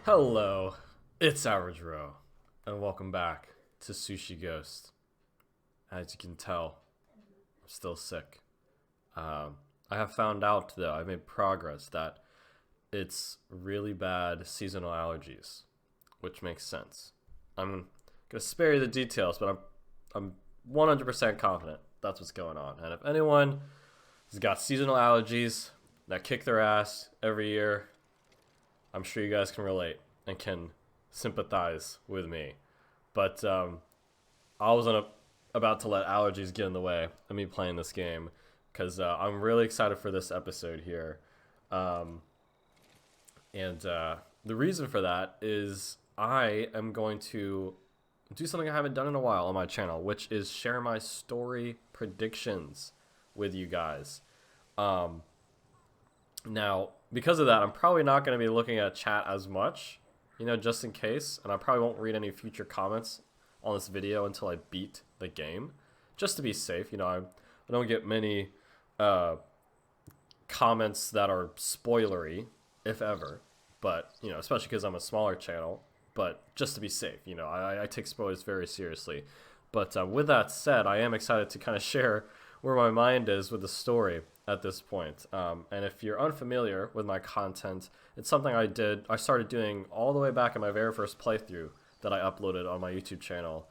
Hello, it's Average Row, and welcome back to Sushi Ghost. As you can tell, I'm still sick. I have found out, though, I made progress, that it's really bad seasonal allergies, which makes sense. I'm gonna spare you the details, but I'm 100% confident that's what's going on. And if anyone has got seasonal allergies that kick their ass every year, I'm sure you guys can relate and can sympathize with me. But I wasn't about to let allergies get in the way of me playing this game because I'm really excited for this episode here. And the reason for that is I am going to do something I haven't done in a while on my channel, which is share my story predictions with you guys. Now, because of that, I'm probably not going to be looking at chat as much, just in case, and I probably won't read any future comments on this video until I beat the game, just to be safe. I don't get many comments that are spoilery, if ever, but, especially because I'm a smaller channel, but just to be safe, I take spoilers very seriously. But with that said, I am excited to kind of share where my mind is with the story at this point. And if you're unfamiliar with my content, it's something I started doing all the way back in my very first playthrough that I uploaded on my YouTube channel,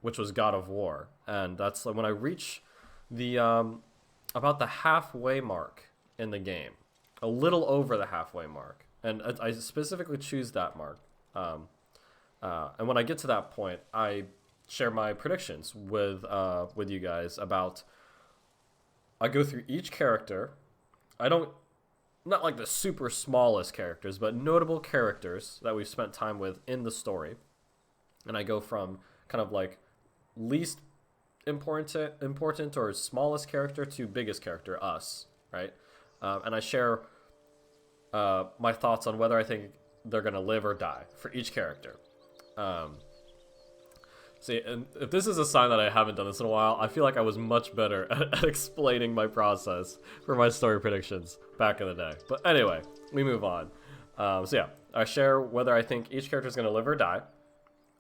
which was God of War. And that's when I reach the about the halfway mark in the game, a little over the halfway mark. And I specifically choose that mark. And when I get to that point, I share my predictions with you guys about. I go through each character. Not like the super smallest characters, but notable characters that we've spent time with in the story. And I go from kind of like least important or smallest character to biggest character, us, right? And I share my thoughts on whether I think they're going to live or die for each character. See, and if this is a sign that I haven't done this in a while, I feel like I was much better at explaining my process for my story predictions back in the day. But anyway, we move on. So yeah, I share whether I think each character is going to live or die.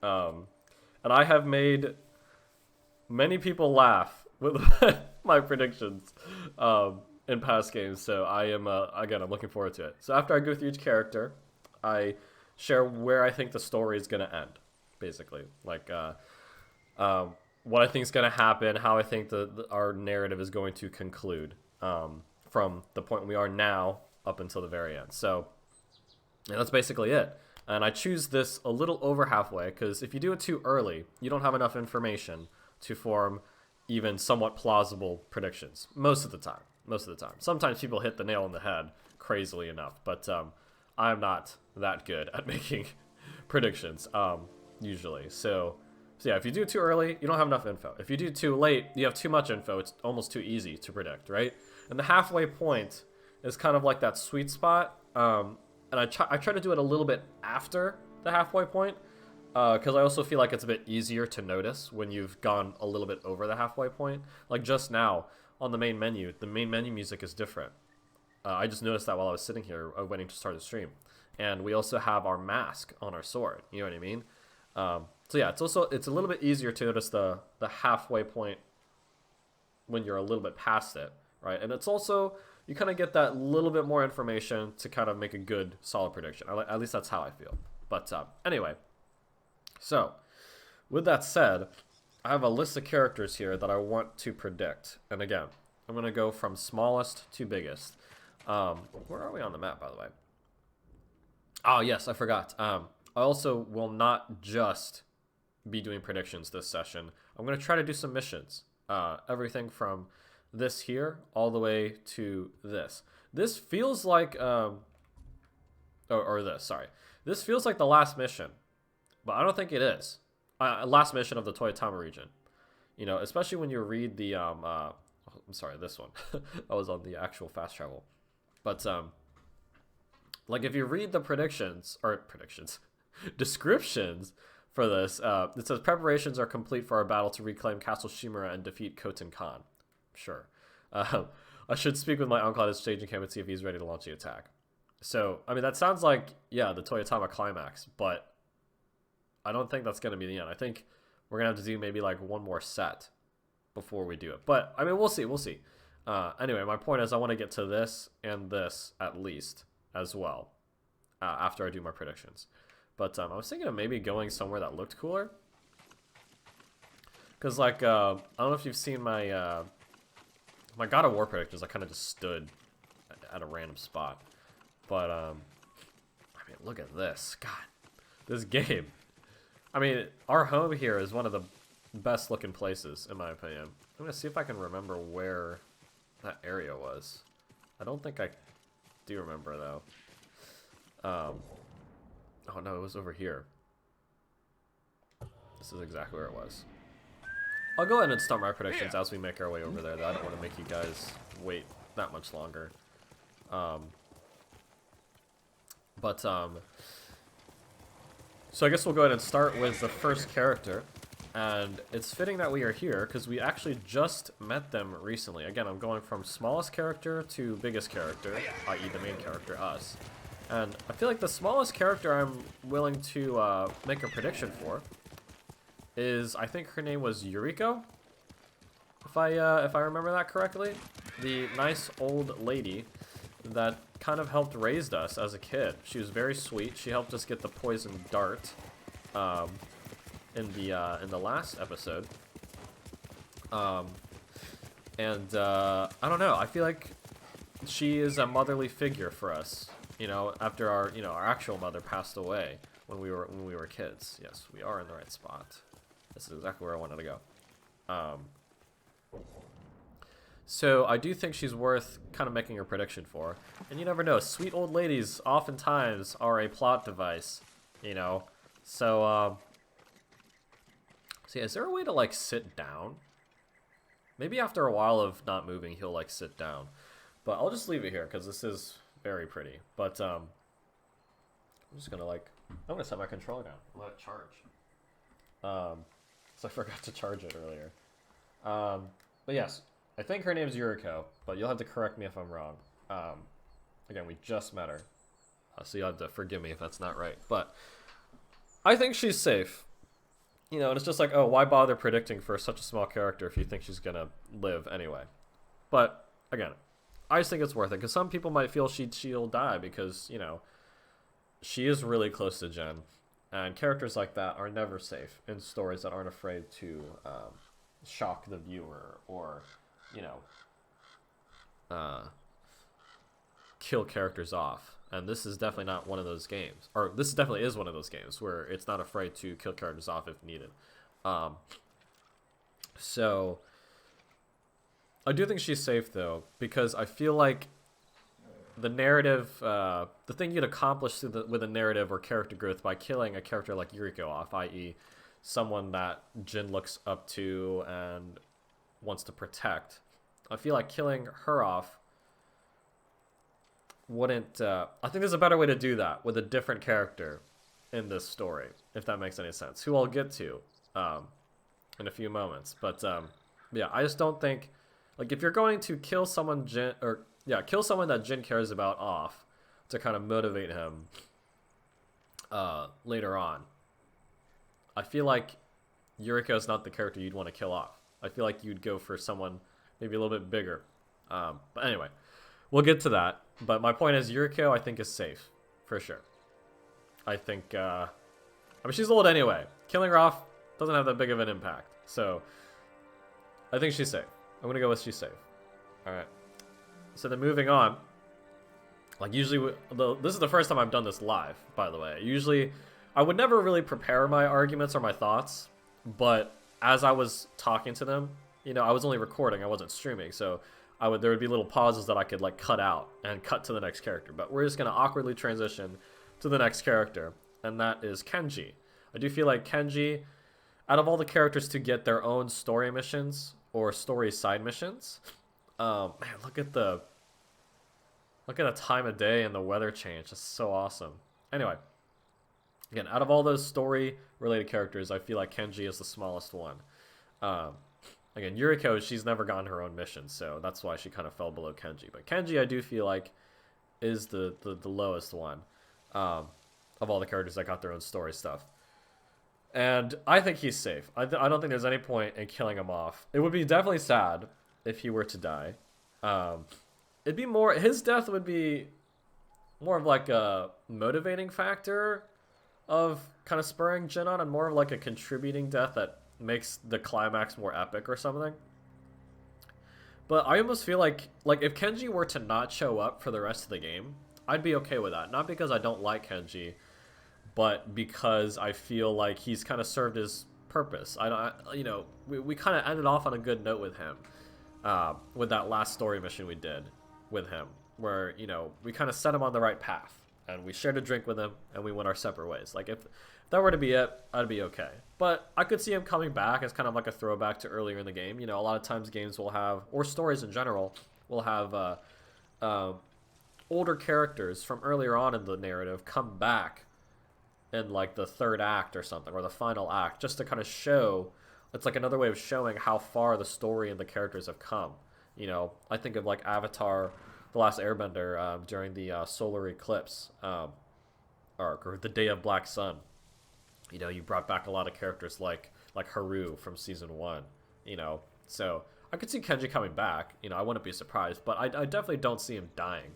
And I have made many people laugh with my predictions in past games. So I am, again, I'm looking forward to it. So after I go through each character, I share where I think the story is going to end, basically. Like, what I think is going to happen, how I think our narrative is going to conclude from the point we are now up until the very end. So yeah, that's basically it. And I choose this a little over halfway because if you do it too early, you don't have enough information to form even somewhat plausible predictions. Most of the time. Sometimes people hit the nail on the head, crazily enough. But I'm not that good at making predictions, usually. So yeah, if you do it too early, you don't have enough info. If you do it too late, you have too much info. It's almost too easy to predict, right? And the halfway point is kind of like that sweet spot. And I try to do it a little bit after the halfway point, because I also feel like it's a bit easier to notice when you've gone a little bit over the halfway point. Like just now on the main menu music is different. I just noticed that while I was sitting here waiting to start the stream. And we also have our mask on our sword. You know what I mean? So yeah, it's a little bit easier to notice the halfway point when you're a little bit past it, right? And it's also, you kind of get that little bit more information to kind of make a good, solid prediction. At least that's how I feel. But anyway, so with that said, I have a list of characters here that I want to predict. And again, I'm going to go from smallest to biggest. Where are we on the map, by the way? Oh, yes, I forgot. I also will not just be doing predictions this session. I'm going to try to do some missions. Everything from this here all the way to this. This feels like... This feels like the last mission, but I don't think it is. Last mission of the Toyotama region. Especially when you read the... I'm sorry, this one. I was on the actual fast travel. But... like if you read the descriptions for this, it says preparations are complete for our battle to reclaim Castle Shimura and defeat Khoten Khan. Sure. I should speak with my uncle at his staging camp and see if he's ready to launch the attack. So, I mean, that sounds like, yeah, the Toyotama climax, but I don't think that's going to be the end. I think we're going to have to do maybe like one more set before we do it. But, I mean, we'll see, we'll see. Anyway, my point is I want to get to this and this at least as well after I do my predictions. But I was thinking of maybe going somewhere that looked cooler. Because, like, I don't know if you've seen my, my God of War predictions. I kind of just stood at a random spot. But, I mean, look at this. God, this game. I mean, our home here is one of the best looking places, in my opinion. I'm going to see if I can remember where that area was. I don't think I do remember, though. Oh, no, it was over here. This is exactly where it was. I'll go ahead and start my predictions as we make our way over there, though. I don't want to make you guys wait that much longer. So I guess we'll go ahead and start with the first character. And it's fitting that we are here, because we actually just met them recently. Again, I'm going from smallest character to biggest character, i.e. the main character, us. And I feel like the smallest character I'm willing to make a prediction for is, I think her name was Yuriko, if I remember that correctly. The nice old lady that kind of helped raise us as a kid. She was very sweet. She helped us get the poison dart in the last episode. I don't know. I feel like she is a motherly figure for us. You know, after our our actual mother passed away when we were kids. Yes, we are in the right spot. This is exactly where I wanted to go. So I do think she's worth kind of making a prediction for. And you never know, sweet old ladies oftentimes are a plot device, you know. So is there a way to like sit down? Maybe after a while of not moving, he'll like sit down. But I'll just leave it here because this is very pretty. But I'm just gonna I'm gonna set my controller down, let it charge. So I forgot to charge it earlier. But yes, I think her name's Yuriko, but you'll have to correct me if I'm wrong. Again, we just met her, so you'll have to forgive me if that's not right. But I think she's safe. You know, and it's just like, oh, why bother predicting for such a small character if you think she's gonna live anyway? But again, I just think it's worth it, because some people might feel she'll die because, you know, she is really close to Jen. And characters like that are never safe in stories that aren't afraid to shock the viewer or, you know, kill characters off. And this is definitely not one of those games. Or this definitely is one of those games where it's not afraid to kill characters off if needed. So I do think she's safe, though, because I feel like the narrative, the thing you'd accomplish with a narrative or character growth by killing a character like Yuriko off, i.e. someone that Jin looks up to and wants to protect, I feel like killing her off wouldn't, I think there's a better way to do that with a different character in this story, if that makes any sense, who I'll get to in a few moments. But yeah, I just don't think, like, if you're going to kill someone kill someone that Jin cares about off to kind of motivate him later on, I feel like Yuriko is not the character you'd want to kill off. I feel like you'd go for someone maybe a little bit bigger. But anyway, we'll get to that. But my point is, Yuriko, I think, is safe, for sure. I think, I mean, she's old anyway. Killing her off doesn't have that big of an impact. So, I think she's safe. I'm going to go with she's safe. Alright. So then moving on. Like, usually, this is the first time I've done this live, by the way. Usually, I would never really prepare my arguments or my thoughts. But as I was talking to them, you know, I was only recording, I wasn't streaming. So, there would be little pauses that I could, like, cut out and cut to the next character. But we're just going to awkwardly transition to the next character. And that is Kenji. I do feel like Kenji, out of all the characters to get their own story missions or story side missions, man, look at the time of day and the weather change. It's so awesome. Anyway, again, out of all those story related characters, I feel like Kenji is the smallest one. Again, Yuriko, she's never gotten her own mission, so that's why she kind of fell below Kenji. But Kenji, I do feel like, is the lowest one, um, of all the characters that got their own story stuff. And I think he's safe. I don't think there's any point in killing him off. It would be definitely sad if he were to die. Um, it'd be more, his death would be more of like a motivating factor of kind of spurring Jin on, and more of like a contributing death that makes the climax more epic or something. But I almost feel like if Kenji were to not show up for the rest of the game, I'd be okay with that. Not because I don't like Kenji, but because I feel like he's kind of served his purpose. You know, we kind of ended off on a good note with him, with that last story mission we did with him, where, you know, we kind of set him on the right path, and we shared a drink with him, and we went our separate ways. Like, if that were to be it, I'd be okay. But I could see him coming back as kind of like a throwback to earlier in the game. You know, a lot of times games will have, or stories in general, will have older characters from earlier on in the narrative come back in like the third act or something, or the final act, just to kind of show, it's like another way of showing how far the story and the characters have come. You know, I think of like Avatar The Last Airbender, during the solar eclipse arc, or the Day of Black Sun. You know, you brought back a lot of characters like Haru from season 1, you know. So I could see Kenji coming back, you know, I wouldn't be surprised, but I definitely don't see him dying.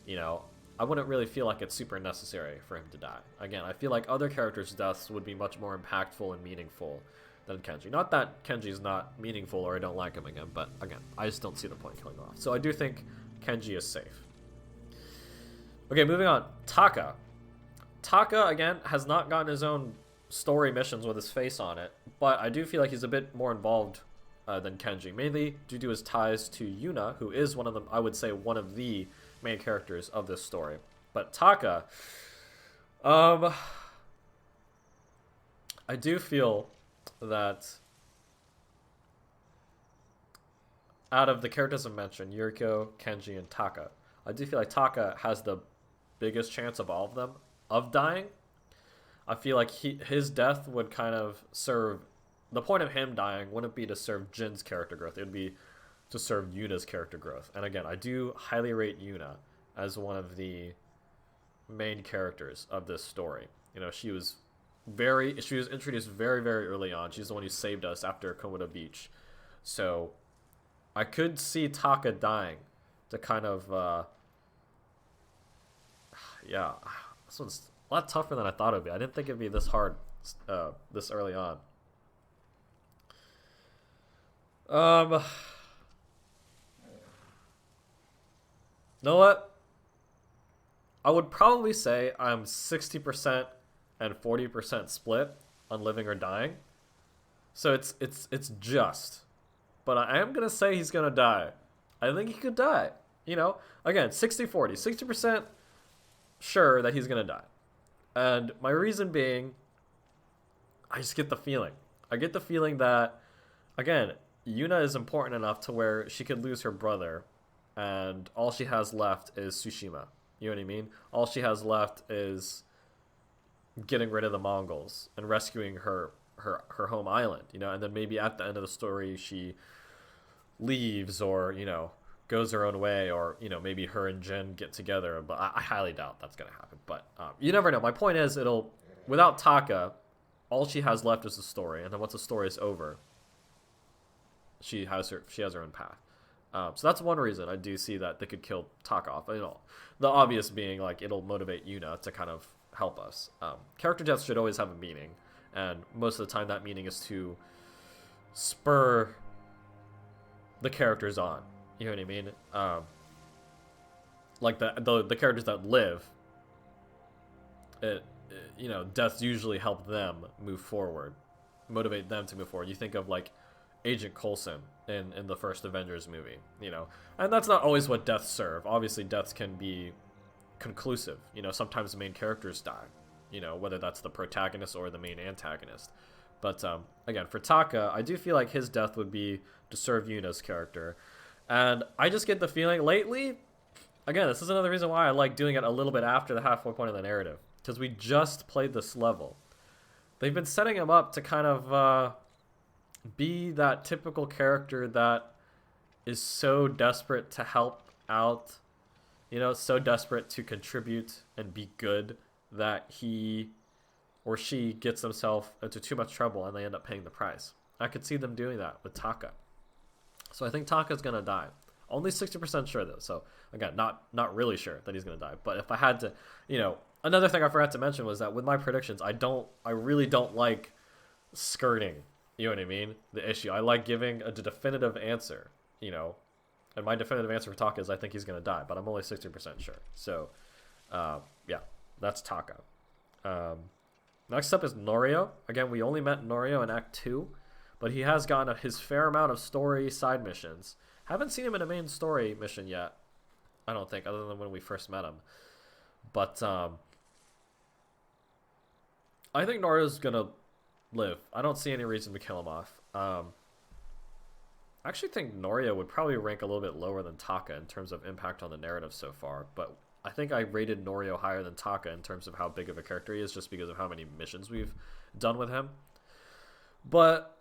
You know, I wouldn't really feel like it's super necessary for him to die. Again, I feel like other characters' deaths would be much more impactful and meaningful than Kenji. Not that Kenji's not meaningful or I don't like him again, but again, I just don't see the point in killing him off. So I do think Kenji is safe. Okay, moving on. Taka. Taka, again, has not gotten his own story missions with his face on it, but I do feel like he's a bit more involved than Kenji, mainly due to his ties to Yuna, who is one of them, I would say, one of the main characters of this story. But Taka, I do feel that out of the characters I mentioned, Yuriko, Kenji, and Taka, I do feel like Taka has the biggest chance of all of them of dying. I feel like his death would kind of serve, the point of him dying wouldn't be to serve Jin's character growth, it would be to serve Yuna's character growth. And again, I do highly rate Yuna as one of the main characters of this story. You know, she was introduced very, very early on. She's the one who saved us after Komodo Beach. So I could see Taka dying to kind of, yeah, this one's a lot tougher than I thought it would be. I didn't think it'd be this hard this early on. Know what? I would probably say I'm 60% and 40% split on living or dying. So it's just. But I am going to say he's going to die. I think he could die. You know, again, 60-40. 60% sure that he's going to die. And my reason being, I just get the feeling. I get the feeling that, again, Yuna is important enough to where she could lose her brother, and all she has left is Tsushima. You know what I mean? All she has left is getting rid of the Mongols and rescuing her home island, you know, and then maybe at the end of the story she leaves, or, you know, goes her own way, or, you know, maybe her and Jin get together, but I highly doubt that's going to happen. But you never know. My point is, without Taka, all she has left is the story, and then once the story is over, she has her own path. So that's one reason I do see that they could kill Taka off. You know, the obvious being, like, it'll motivate Yuna to kind of help us. Character deaths should always have a meaning, and most of the time that meaning is to spur the characters on. You know what I mean? Like the characters that live, you know, deaths usually help them move forward, motivate them to move forward. You think of like Agent Coulson in the first Avengers movie, you know, and that's not always what deaths serve. Obviously, deaths can be conclusive. You know, sometimes the main characters die, you know, whether that's the protagonist or the main antagonist. But again, for Taka, I do feel like his death would be to serve Yuna's character. And I just get the feeling lately, again, this is another reason why I like doing it a little bit after the halfway point of the narrative, because we just played this level. They've been setting him up to kind of be that typical character that is so desperate to help out You know, so desperate to contribute and be good that he or she gets themselves into too much trouble and they end up paying the price. I could see them doing that with Taka. So I think Taka's gonna die. Only 60% sure though. So again, not really sure that he's gonna die. But if I had to, another thing I forgot to mention was that with my predictions, I really don't like skirting. You know what I mean? The issue. I like giving a definitive answer. And my definitive answer for Taka is I think he's gonna die, but I'm only 60% sure. So, yeah, that's Taka. Next up is Norio. Again, we only met Norio in Act 2, but he has gotten his fair amount of story side missions. Haven't seen him in a main story mission yet, I don't think, other than when we first met him. But I think Norio's gonna live. I don't see any reason to kill him off. I actually think Norio would probably rank a little bit lower than Taka in terms of impact on the narrative so far, but I think I rated Norio higher than Taka in terms of how big of a character he is, just because of how many missions we've done with him. But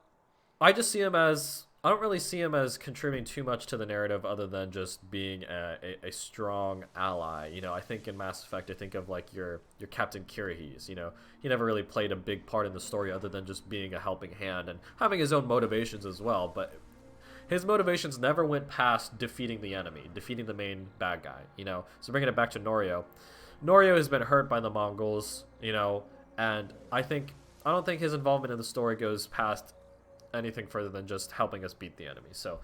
I just see him as... I don't really see him as contributing too much to the narrative other than just being a strong ally. I think in Mass Effect, I think of like your Captain Kirihis. He never really played a big part in the story other than just being a helping hand and having his own motivations as well. But his motivations never went past defeating the enemy, defeating the main bad guy. So bringing it back to Norio. Norio has been hurt by the Mongols, and I don't think his involvement in the story goes past anything further than just helping us beat the enemy. So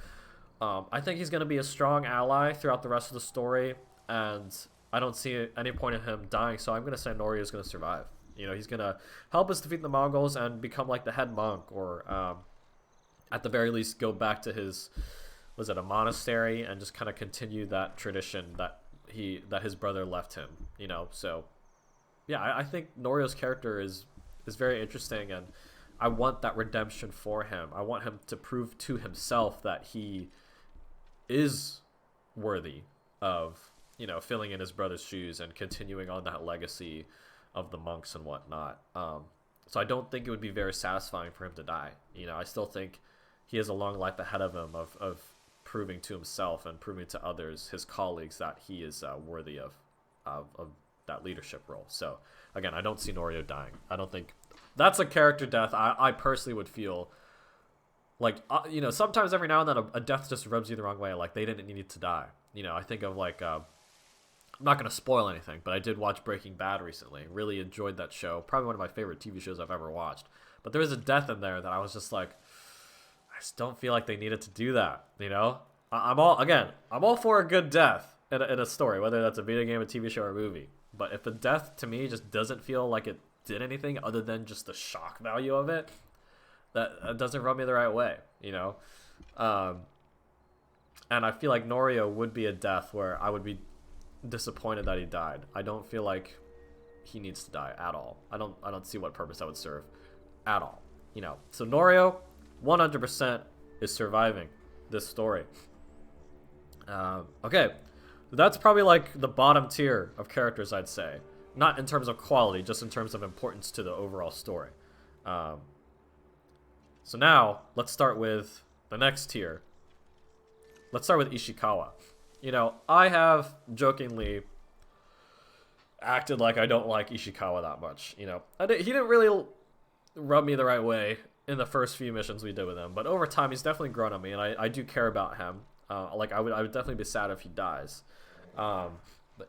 I think he's going to be a strong ally throughout the rest of the story, and I don't see any point in him dying, so I'm going to say Norio is going to survive. He's going to help us defeat the Mongols and become like the head monk, or at the very least go back to his, a monastery, and just kind of continue that tradition that his brother left him. So yeah, I think Norio's character is very interesting, and I want that redemption for him. I want him to prove to himself that he is worthy of, filling in his brother's shoes and continuing on that legacy of the monks and whatnot. So I don't think it would be very satisfying for him to die. I still think he has a long life ahead of him of proving to himself and proving to others, his colleagues, that he is worthy of that leadership role. So again, I don't see Norio dying. I don't think... That's a character death I personally would feel like, sometimes every now and then a death just rubs you the wrong way. Like, they didn't need to die. I think of like, I'm not going to spoil anything, but I did watch Breaking Bad recently. Really enjoyed that show. Probably one of my favorite TV shows I've ever watched. But there was a death in there that I was just like, I just don't feel like they needed to do that. I'm all for a good death in a story, whether that's a video game, a TV show, or a movie. But if a death to me just doesn't feel like it did anything other than just the shock value of it, that doesn't rub me the right way, and I feel like Norio would be a death where I would be disappointed that he died. I don't feel like he needs to die at all. I don't see what purpose that would serve at all. So Norio 100% is surviving this story. Okay, that's probably like the bottom tier of characters, I'd say. Not in terms of quality, just in terms of importance to the overall story. So now, let's start with the next tier. Let's start with Ishikawa. I have jokingly acted like I don't like Ishikawa that much. He didn't really rub me the right way in the first few missions we did with him, but over time he's definitely grown on me, and I do care about him. I would definitely be sad if he dies. But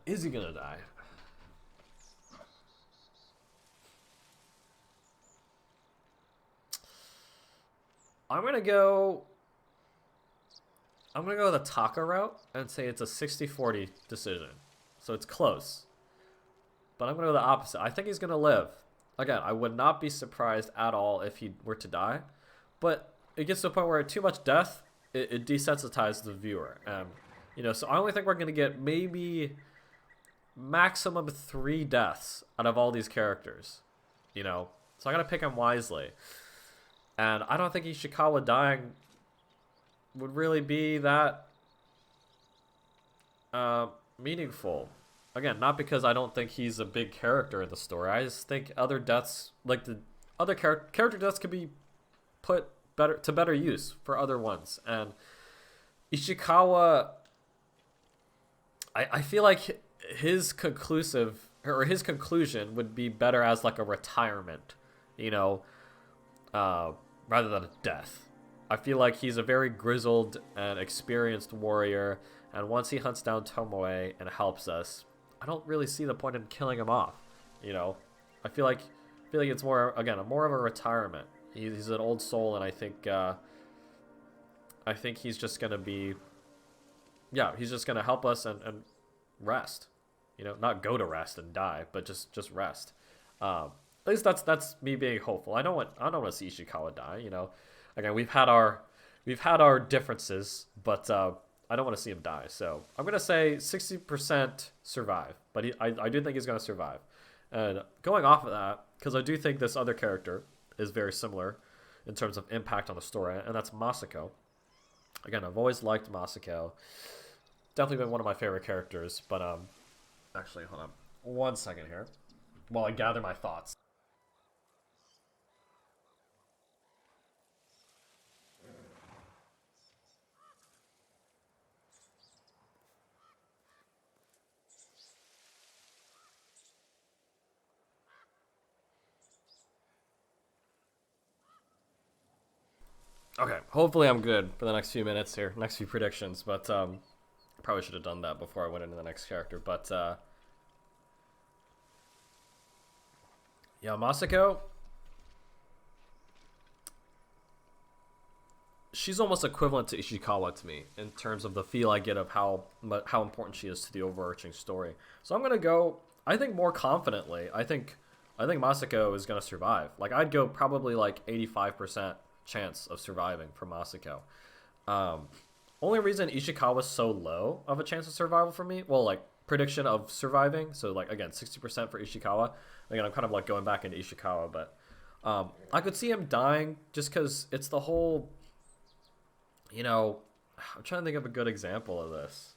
is he gonna die? I'm gonna go the Taka route and say it's a 60-40 decision. So it's close. But I'm gonna go the opposite. I think he's gonna live. Again, I would not be surprised at all if he were to die. But it gets to a point where too much death, it desensitizes the viewer. So I only think we're gonna get maybe maximum 3 deaths out of all these characters. So I gotta pick him wisely. And I don't think Ishikawa dying would really be that meaningful. Again, not because I don't think he's a big character in the story. I just think other deaths, like the other character deaths, could be put to better use for other ones. And Ishikawa, I feel like his his conclusion would be better as like a retirement, you know, uh, rather than a death. I feel like he's a very grizzled and experienced warrior, and once he hunts down Tomoe and helps us, I don't really see the point in killing him off. You know, I feel like it's more again more of a retirement. He's an old soul, and I think he's just gonna be, yeah, he's just gonna help us and rest. You know, not go to rest and die, but just rest. At least that's me being hopeful. I don't want to see Ishikawa die. You know, again we've had our differences, but I don't want to see him die. So I'm gonna say 60% survive, but I do think he's gonna survive. And going off of that, because I do think this other character is very similar in terms of impact on the story, and that's Masako. Again, I've always liked Masako. Definitely been one of my favorite characters, but actually, hold on one second here while I gather my thoughts. Okay, hopefully I'm good for the next few minutes here, next few predictions, but probably should have done that before I went into the next character. But yeah, Masako, she's almost equivalent to Ishikawa to me in terms of the feel I get of how important she is to the overarching story. So I'm gonna go, I think, more confidently. I think Masako is gonna survive. Like I'd go probably like 85% chance of surviving for Masako. Um, Only reason Ishikawa's so low of a chance of survival for me, well, like prediction of surviving, so like again 60% for Ishikawa. Again, I'm kind of like going back into Ishikawa, but I could see him dying just because it's the whole, you know, I'm trying to think of a good example of this.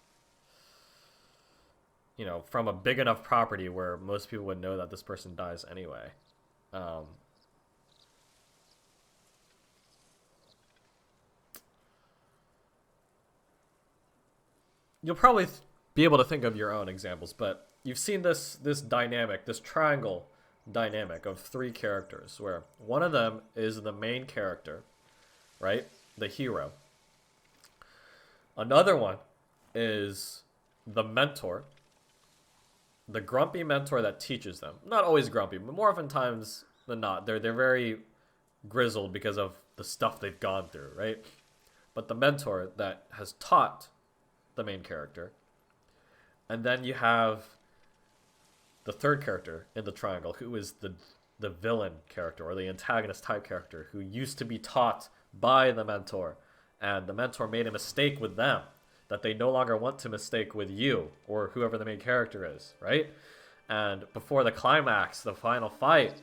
You know, from a big enough property where most people would know that this person dies anyway. Um, you'll probably be able to think of your own examples, but you've seen this dynamic, this triangle dynamic of three characters, where one of them is the main character, right? The hero. Another one is the mentor, the grumpy mentor that teaches them. Not always grumpy, but more oftentimes than not, they're very grizzled because of the stuff they've gone through, right? But the mentor that has taught the main character. And then you have the third character in the triangle, who is the villain character or the antagonist type character who used to be taught by the mentor, and the mentor made a mistake with them that they no longer want to mistake with you or whoever the main character is, right? And before the climax, the final fight,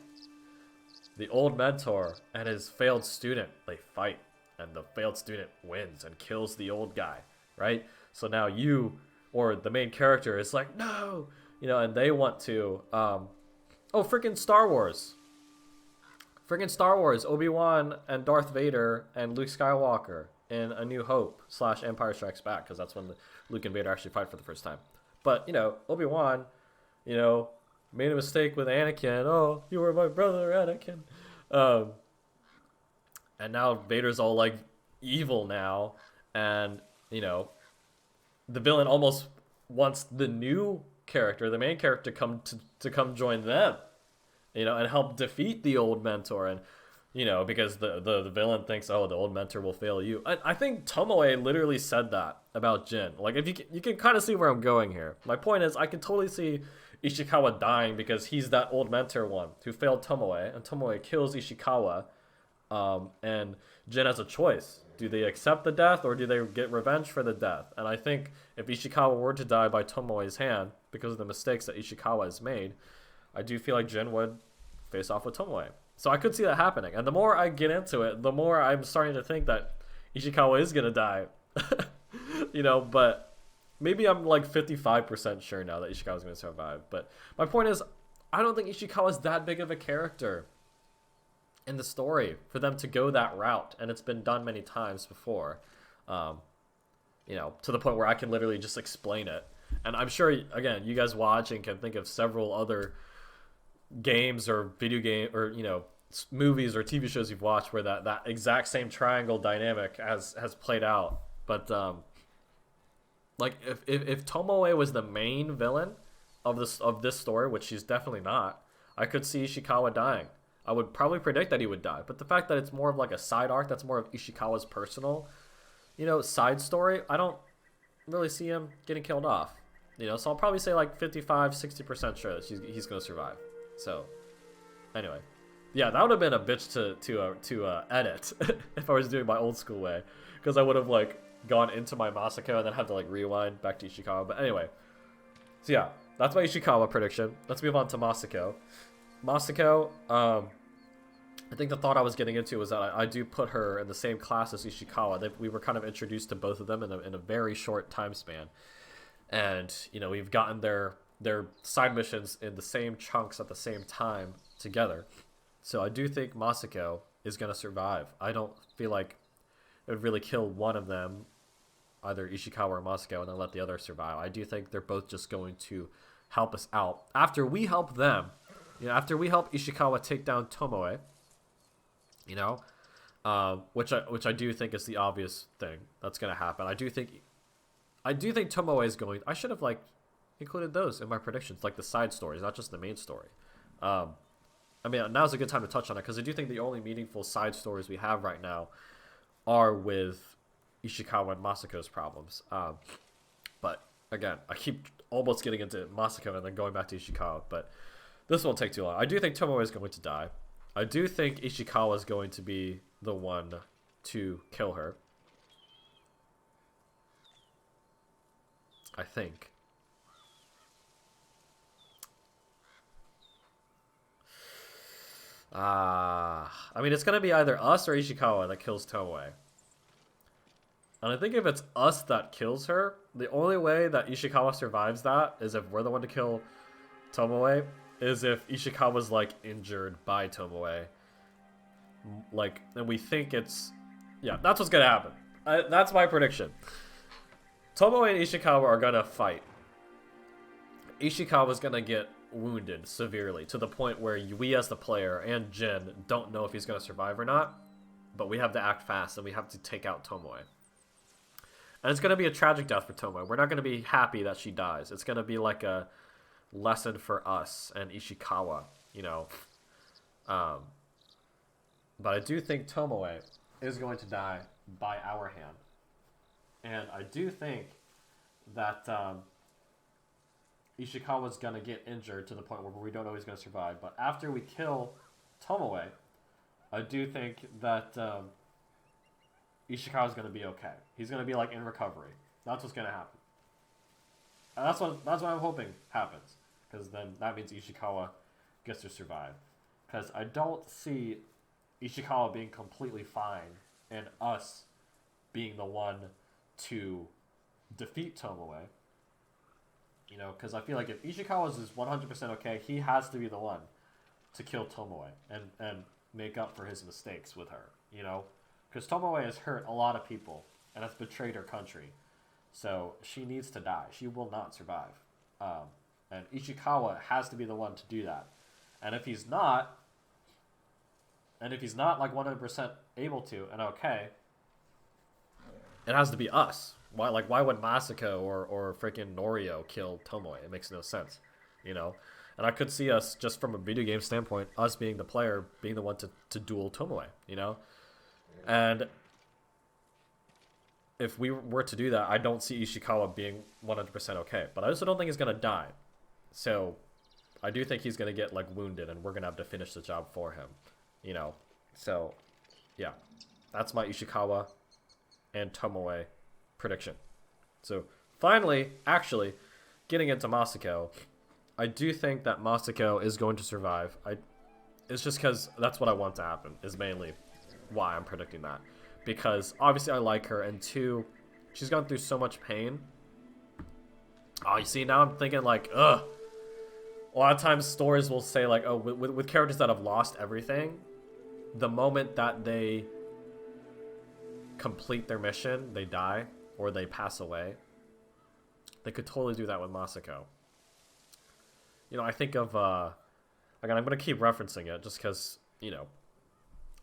the old mentor and his failed student, they fight, and the failed student wins and kills the old guy, right? So now you, or the main character, is like, no, you know, and they want to, freaking Star Wars. Freaking Star Wars, Obi-Wan and Darth Vader and Luke Skywalker in A New Hope / Empire Strikes Back, because that's when Luke and Vader actually fight for the first time. But, you know, Obi-Wan, you know, made a mistake with Anakin. Oh, you were my brother, Anakin. And now Vader's all, like, evil now. And, you know, the villain almost wants the new character, the main character, to come join them, you know, and help defeat the old mentor. And, you know, because the villain thinks, oh, the old mentor will fail you. I think Tomoe literally said that about Jin. Like, if you can kind of see where I'm going here. My point is, I can totally see Ishikawa dying because he's that old mentor one who failed Tomoe, and Tomoe kills Ishikawa, and Jin has a choice. Do they accept the death, or do they get revenge for the death? And I think if Ishikawa were to die by Tomoe's hand because of the mistakes that Ishikawa has made, I do feel like Jin would face off with Tomoe. So I could see that happening. And the more I get into it, the more I'm starting to think that Ishikawa is going to die. You know, but maybe I'm like 55% sure now that Ishikawa's going to survive. But my point is, I don't think Ishikawa's that big of a character in the story for them to go that route, and it's been done many times before, you know, to the point where I can literally just explain it. And I'm sure, again, you guys watch and can think of several other games or video game or movies or TV shows you've watched where that exact same triangle dynamic has played out. But like if Tomoe was the main villain of this story, which she's definitely not, I could see Ishikawa dying. I would probably predict that he would die. But the fact that it's more of like a side arc, that's more of Ishikawa's personal, side story, I don't really see him getting killed off. So I'll probably say like 55-60% sure that he's going to survive. So, anyway. Yeah, that would have been a bitch to edit if I was doing my old school way. Because I would have like gone into my Masako and then have to like rewind back to Ishikawa. But anyway. So yeah, that's my Ishikawa prediction. Let's move on to Masako. Masako, I think the thought I was getting into was that I do put her in the same class as Ishikawa. We were kind of introduced to both of them in a very short time span. And, we've gotten their side missions in the same chunks at the same time together. So I do think Masako is going to survive. I don't feel like it would really kill one of them, either Ishikawa or Masako, and then let the other survive. I do think they're both just going to help us out. After we help them, after we help Ishikawa take down Tomoe, which I do think is the obvious thing that's going to happen. I do think Tomoe is going. I should have like included those in my predictions, like the side stories, not just the main story. I mean, now's a good time to touch on it because I do think the only meaningful side stories we have right now are with Ishikawa and Masako's problems. But again, I keep almost getting into Masako and then going back to Ishikawa, but this won't take too long. I do think Tomoe is going to die. I do think Ishikawa is going to be the one to kill her. I think. I mean, it's going to be either us or Ishikawa that kills Tomoe. And I think if it's us that kills her, the only way that Ishikawa survives that is if we're the one to kill Tomoe, is if Ishikawa's, like, injured by Tomoe. Like, and we think it's... Yeah, that's what's going to happen. That's my prediction. Tomoe and Ishikawa are going to fight. Ishikawa's going to get wounded severely to the point where we as the player and Jin don't know if he's going to survive or not, but we have to act fast and we have to take out Tomoe. And it's going to be a tragic death for Tomoe. We're not going to be happy that she dies. It's going to be like a lesson for us and Ishikawa, but I do think Tomoe is going to die by our hand. And I do think that Ishikawa's going to get injured to the point where we don't know he's going to survive. But after we kill Tomoe, I do think that Ishikawa's going to be okay. He's going to be like in recovery. That's what's going to happen. And that's what I'm hoping happens. Because then that means Ishikawa gets to survive. Because I don't see Ishikawa being completely fine and us being the one to defeat Tomoe. Because I feel like if Ishikawa's is 100% okay, he has to be the one to kill Tomoe and make up for his mistakes with her, Because Tomoe has hurt a lot of people and has betrayed her country. So she needs to die. She will not survive. And Ishikawa has to be the one to do that. And if he's not like 100% able to and okay, it has to be us. Why would Masako or freaking Norio kill Tomoe? It makes no sense, And I could see us, just from a video game standpoint, us being the player, being the one to duel Tomoe, And if we were to do that, I don't see Ishikawa being 100% okay. But I also don't think he's going to die. So I do think he's going to get, like, wounded, and we're going to have to finish the job for him, So, yeah. That's my Ishikawa and Tomoe prediction. So, finally, actually, getting into Masako, I do think that Masako is going to survive. It's just because that's what I want to happen, is mainly why I'm predicting that. Because, obviously, I like her, and two, she's gone through so much pain. Oh, you see, now I'm thinking, like, ugh. A lot of times, stories will say, like, oh, with characters that have lost everything, the moment that they complete their mission, they die, or they pass away. They could totally do that with Masako. You know, I think of, again, I'm going to keep referencing it just because, you know,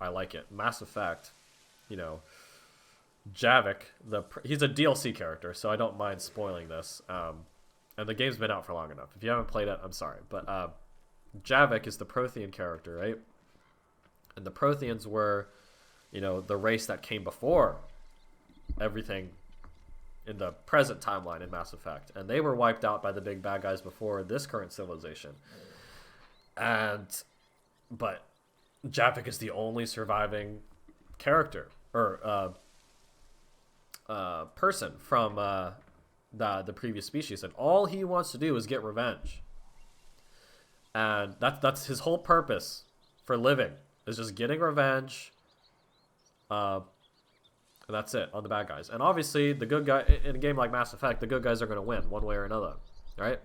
I like it. Mass Effect, you know, Javik, he's a DLC character, so I don't mind spoiling this. And the game's been out for long enough. If you haven't played it, I'm sorry. But Javik is the Prothean character, right? And the Protheans were, you know, the race that came before everything in the present timeline in Mass Effect. And they were wiped out by the big bad guys before this current civilization. But Javik is the only surviving character, or person from the previous species, and all he wants to do is get revenge. And that's his whole purpose for living, is just getting revenge. And that's it on the bad guys. And obviously, the good guy in a game like Mass Effect, the good guys are going to win one way or another, right?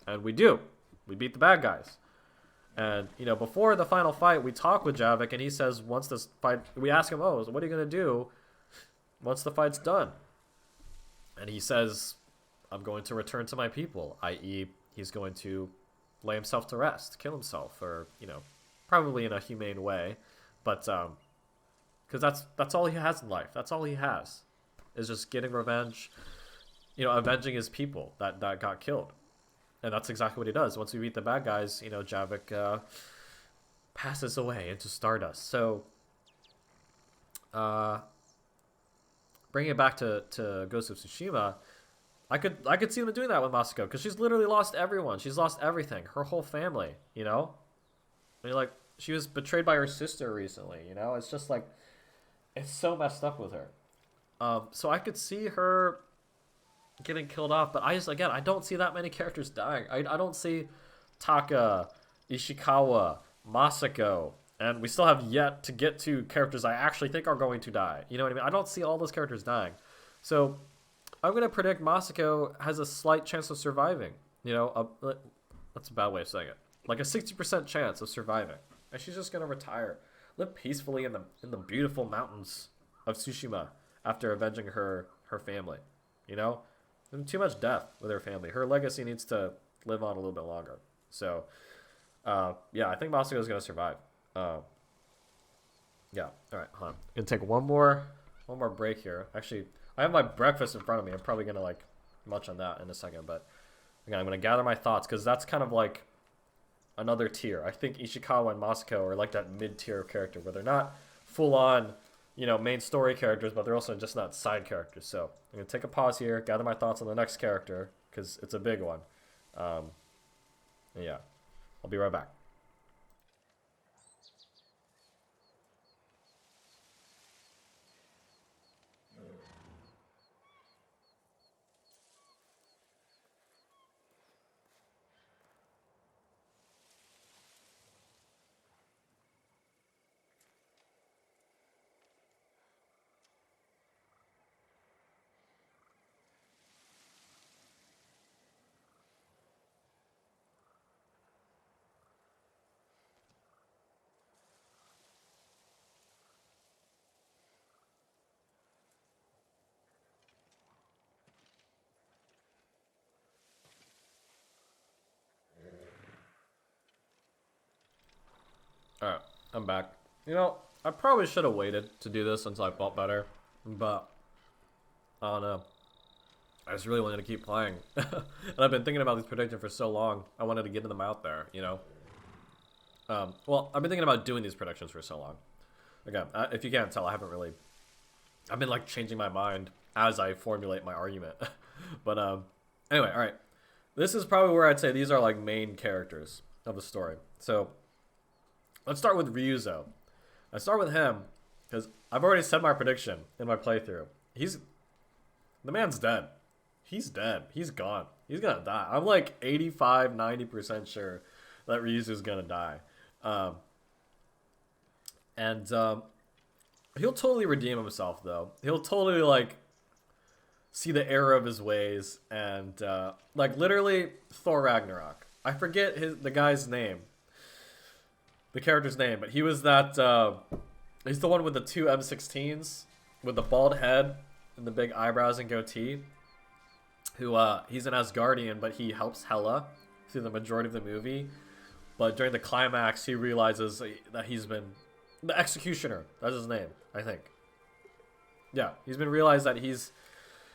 And we do. We beat the bad guys. And, you know, before the final fight, we talk with Javik, and he says once this fight, we ask him, oh, so what are you going to do once the fight's done? And he says, I'm going to return to my people, i.e. he's going to lay himself to rest, kill himself, or, you know, probably in a humane way. But, because that's all he has in life. That's all he has, is just getting revenge, you know, avenging his people that got killed. And that's exactly what he does. Once we beat the bad guys, you know, Javik passes away into stardust. So, bringing it back to Ghost of Tsushima, I could see them doing that with Masako, because she's literally lost everyone. She's lost everything, her whole family. You know, I mean, like, she was betrayed by her sister recently. You know, it's just like, it's so messed up with her. So I could see her getting killed off, but I don't see that many characters dying. I don't see Taka, Ishikawa, Masako, and we still have yet to get to characters I actually think are going to die. You know what I mean? I don't see all those characters dying. So I'm going to predict Masako has a slight chance of surviving. You know, that's a bad way of saying it. Like a 60% chance of surviving. And she's just going to retire. Live peacefully in the beautiful mountains of Tsushima after avenging her family. You know? And too much death with her family. Her legacy needs to live on a little bit longer. So, yeah, I think Masako is going to survive. Yeah, all right, hold on. I'm going to take one more break here. Actually, I have my breakfast in front of me. I'm probably going to, like, munch on that in a second. But, again, I'm going to gather my thoughts, because that's kind of like another tier. I think Ishikawa and Masako are like that mid-tier character where they're not full-on, you know, main story characters, but they're also just not side characters. So I'm going to take a pause here, gather my thoughts on the next character, because it's a big one. Yeah, I'll be right back. Alright, I'm back. You know, I probably should have waited to do this until I felt better, but I don't know. I just really wanted to keep playing. And I've been thinking about these predictions for so long, I wanted to get them out there, you know? Well, I've been thinking about doing these predictions for so long. Again, if you can't tell, I've been like changing my mind as I formulate my argument. But anyway, alright. This is probably where I'd say these are like main characters of the story. So, let's start with Ryuzo. I start with him because I've already said my prediction in my playthrough. The man's dead. He's dead. He's gone. He's gonna die. I'm like 85, 90% sure that Ryuzo's gonna die. And he'll totally redeem himself, though. He'll totally, like, see the error of his ways. And, like, literally, Thor Ragnarok. I forget the guy's name. The character's name. But he was that, he's the one with the two M16s. With the bald head and the big eyebrows and goatee. who he's an Asgardian, but he helps Hela through the majority of the movie. But during the climax, he realizes that he's been the executioner. That's his name, I think. Yeah, he's been realized that he's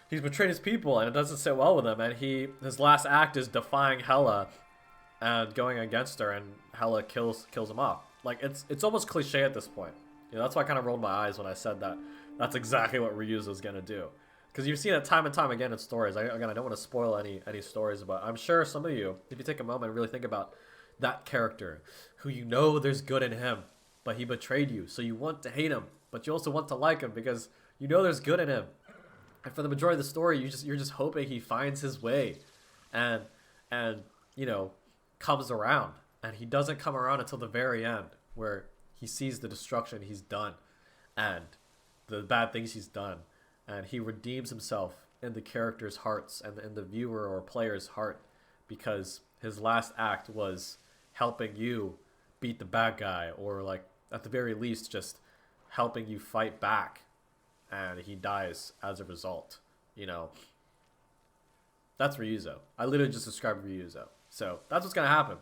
betrayed his people, and it doesn't sit well with him. And his last act is defying Hela and going against her, and Hela kills him off. Like it's almost cliche at this point. You know, that's why I kind of rolled my eyes when I said that. That's exactly what Ryuzo's gonna do, because you've seen it time and time again in stories. I don't want to spoil any stories, but I'm sure some of you, if you take a moment and really think about that character, who you know there's good in him, but he betrayed you, so you want to hate him, but you also want to like him because you know there's good in him. And for the majority of the story, you're just hoping he finds his way, and you know, comes around. And he doesn't come around until the very end, where he sees the destruction he's done, and the bad things he's done, and he redeems himself in the characters' hearts and in the viewer or player's heart, because his last act was helping you beat the bad guy, or like at the very least just helping you fight back. And he dies as a result. You know, that's Ryuzo. I literally just described Ryuzo. So that's what's gonna happen.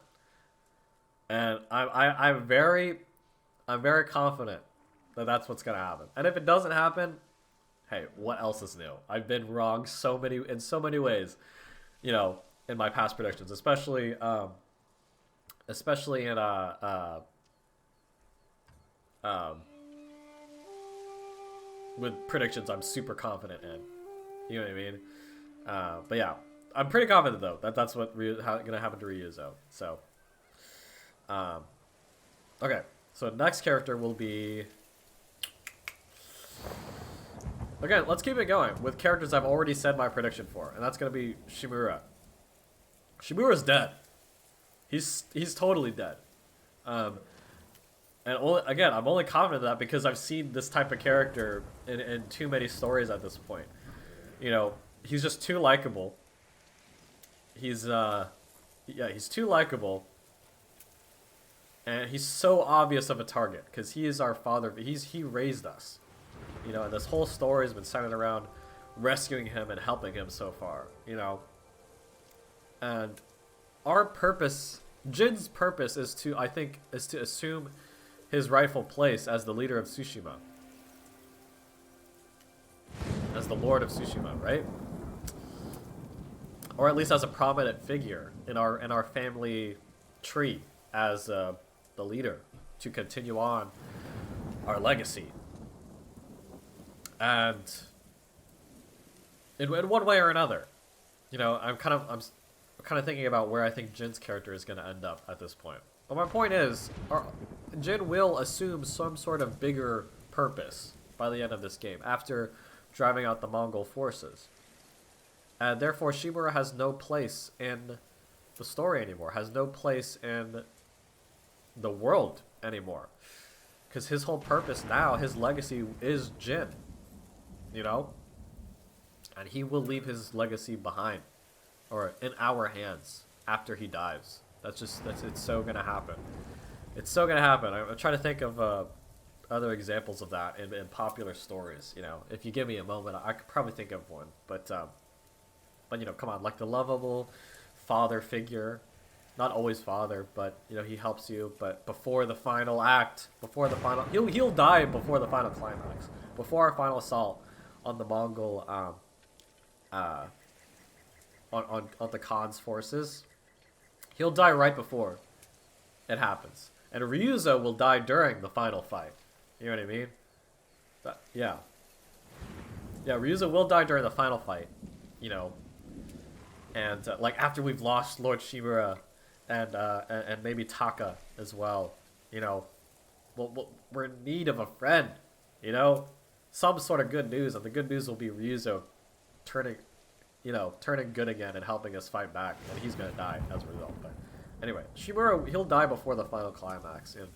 And I'm very confident that that's what's gonna happen. And if it doesn't happen, hey, what else is new? I've been wrong in so many ways. You know, in my past predictions, especially in with predictions I'm super confident in. You know what I mean? But yeah, I'm pretty confident though that that's what gonna happen to Ryuzo. So, okay. So next character will be. Again, let's keep it going with characters I've already said my prediction for, and that's gonna be Shimura. Shimura's dead. He's totally dead. And again, I'm only confident of that because I've seen this type of character in too many stories at this point. You know, he's just too likable. He's too likable. And he's so obvious of a target because he is our father. He raised us. You know, and this whole story has been centered around rescuing him and helping him so far. You know, and our purpose, Jin's purpose, is to assume his rightful place as the leader of Tsushima. As the Lord of Tsushima, right? Or at least as a prominent figure in our family tree as the leader to continue on our legacy. And in one way or another, you know, I'm kind of thinking about where I think Jin's character is going to end up at this point. But my point is, Jin will assume some sort of bigger purpose by the end of this game, after driving out the Mongol forces. And therefore, Shimura has no place in the story anymore, has no place in the world anymore. Because his whole purpose now, his legacy is Jin. You know? And he will leave his legacy behind, or in our hands, after he dies. It's so gonna happen. It's so gonna happen. I'm trying to think of other examples of that in popular stories. You know, if you give me a moment, I could probably think of one. But you know, come on, like the lovable father figure, not always father, but you know, he helps you. But before the final act, he'll die before the final climax, before our final assault on the Mongol on the Khan's forces. He'll die right before it happens. And Ryuzo will die during the final fight. You know what I mean? Yeah. Yeah, Ryuzo will die during the final fight. You know. And, like, after we've lost Lord Shimura and maybe Taka as well. You know. We're in need of a friend. You know? Some sort of good news. And the good news will be Ryuzo turning good again and helping us fight back, and he's gonna die as a result. But anyway, Shimura, he'll die before the final climax, and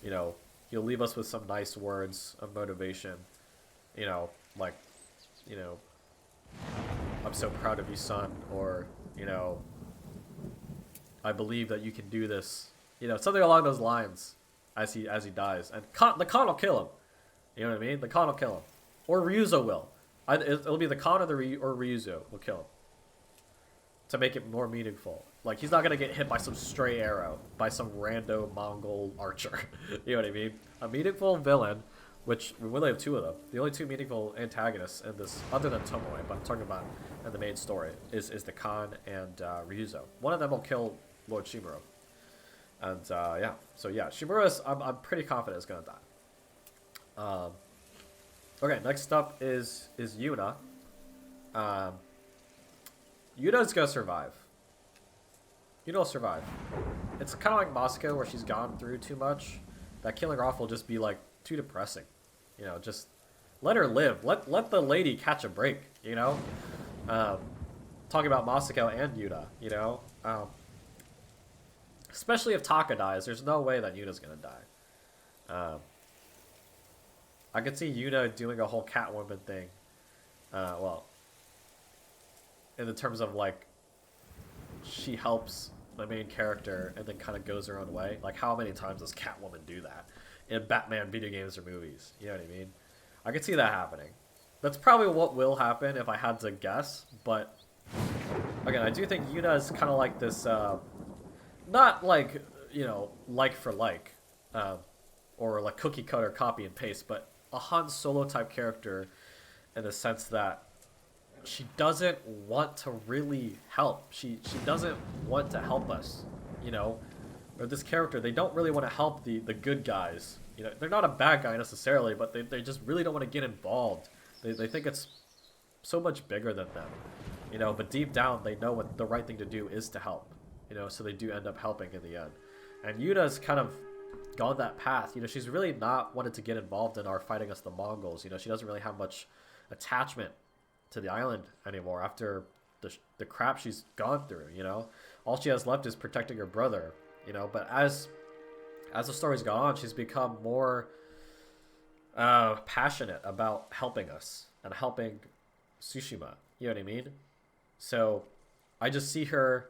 you know, he'll leave us with some nice words of motivation. You know, like, you know, I'm so proud of you, son, or you know, I believe that you can do this. You know, something along those lines as he dies, and the Khan will kill him. You know what I mean? The Khan will kill him, or Ryuzo will. It'll be the Khan or Ryuzo will kill him. to make it more meaningful. Like, he's not gonna get hit by some stray arrow by some rando Mongol archer. You know what I mean? A meaningful villain, which we only have two of them. The only two meaningful antagonists in this, other than Tomoe, but I'm talking about in the main story, is the Khan and Ryuzo. One of them will kill Lord Shimura. And yeah, so yeah, Shimura's, I'm pretty confident is gonna die. Okay, next up is Yuna. Yuna's gonna survive. Yuna will survive. It's kind of like Moscow, where she's gone through too much. That killing her off will just be like too depressing. You know, just let her live. Let the lady catch a break. You know, talking about Moscow and Yuna. You know, especially if Taka dies, there's no way that Yuna's gonna die. I could see Yuna doing a whole Catwoman thing. Well, in the terms of like, she helps the main character and then kind of goes her own way. Like, how many times does Catwoman do that in Batman video games or movies? You know what I mean? I could see that happening. That's probably what will happen if I had to guess. But again, I do think Yuna is kind of like this, not like, you know, like for like, or like cookie cutter copy and paste, but a Han Solo type character in the sense that she doesn't want to really help. She doesn't want to help us, you know? Or this character, they don't really want to help the good guys. You know, they're not a bad guy necessarily, but they just really don't want to get involved. They think it's so much bigger than them, you know? But deep down, they know what the right thing to do is to help, you know? So they do end up helping in the end. And Yuna's kind of gone that path. You know, she's really not wanted to get involved in our fighting against the Mongols. You know, she doesn't really have much attachment to the island anymore after the crap she's gone through. You know, all she has left is protecting her brother. You know, but as the story's gone on, she's become more passionate about helping us and helping Tsushima. You know what I mean? So I just see her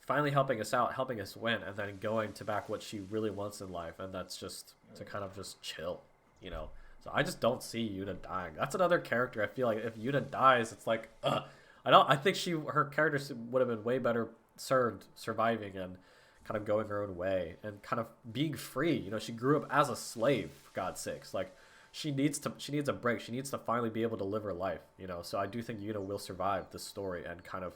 finally helping us out, helping us win, and then going to back what she really wants in life, and that's just to kind of just chill. You know. So I just don't see Yuna dying. That's another character. I feel like if Yuna dies, it's like, I think her character would have been way better served surviving and kind of going her own way and kind of being free. You know, she grew up as a slave, for God's sakes. Like, she needs a break. She needs to finally be able to live her life. You know, so I do think Yuna will survive this story and kind of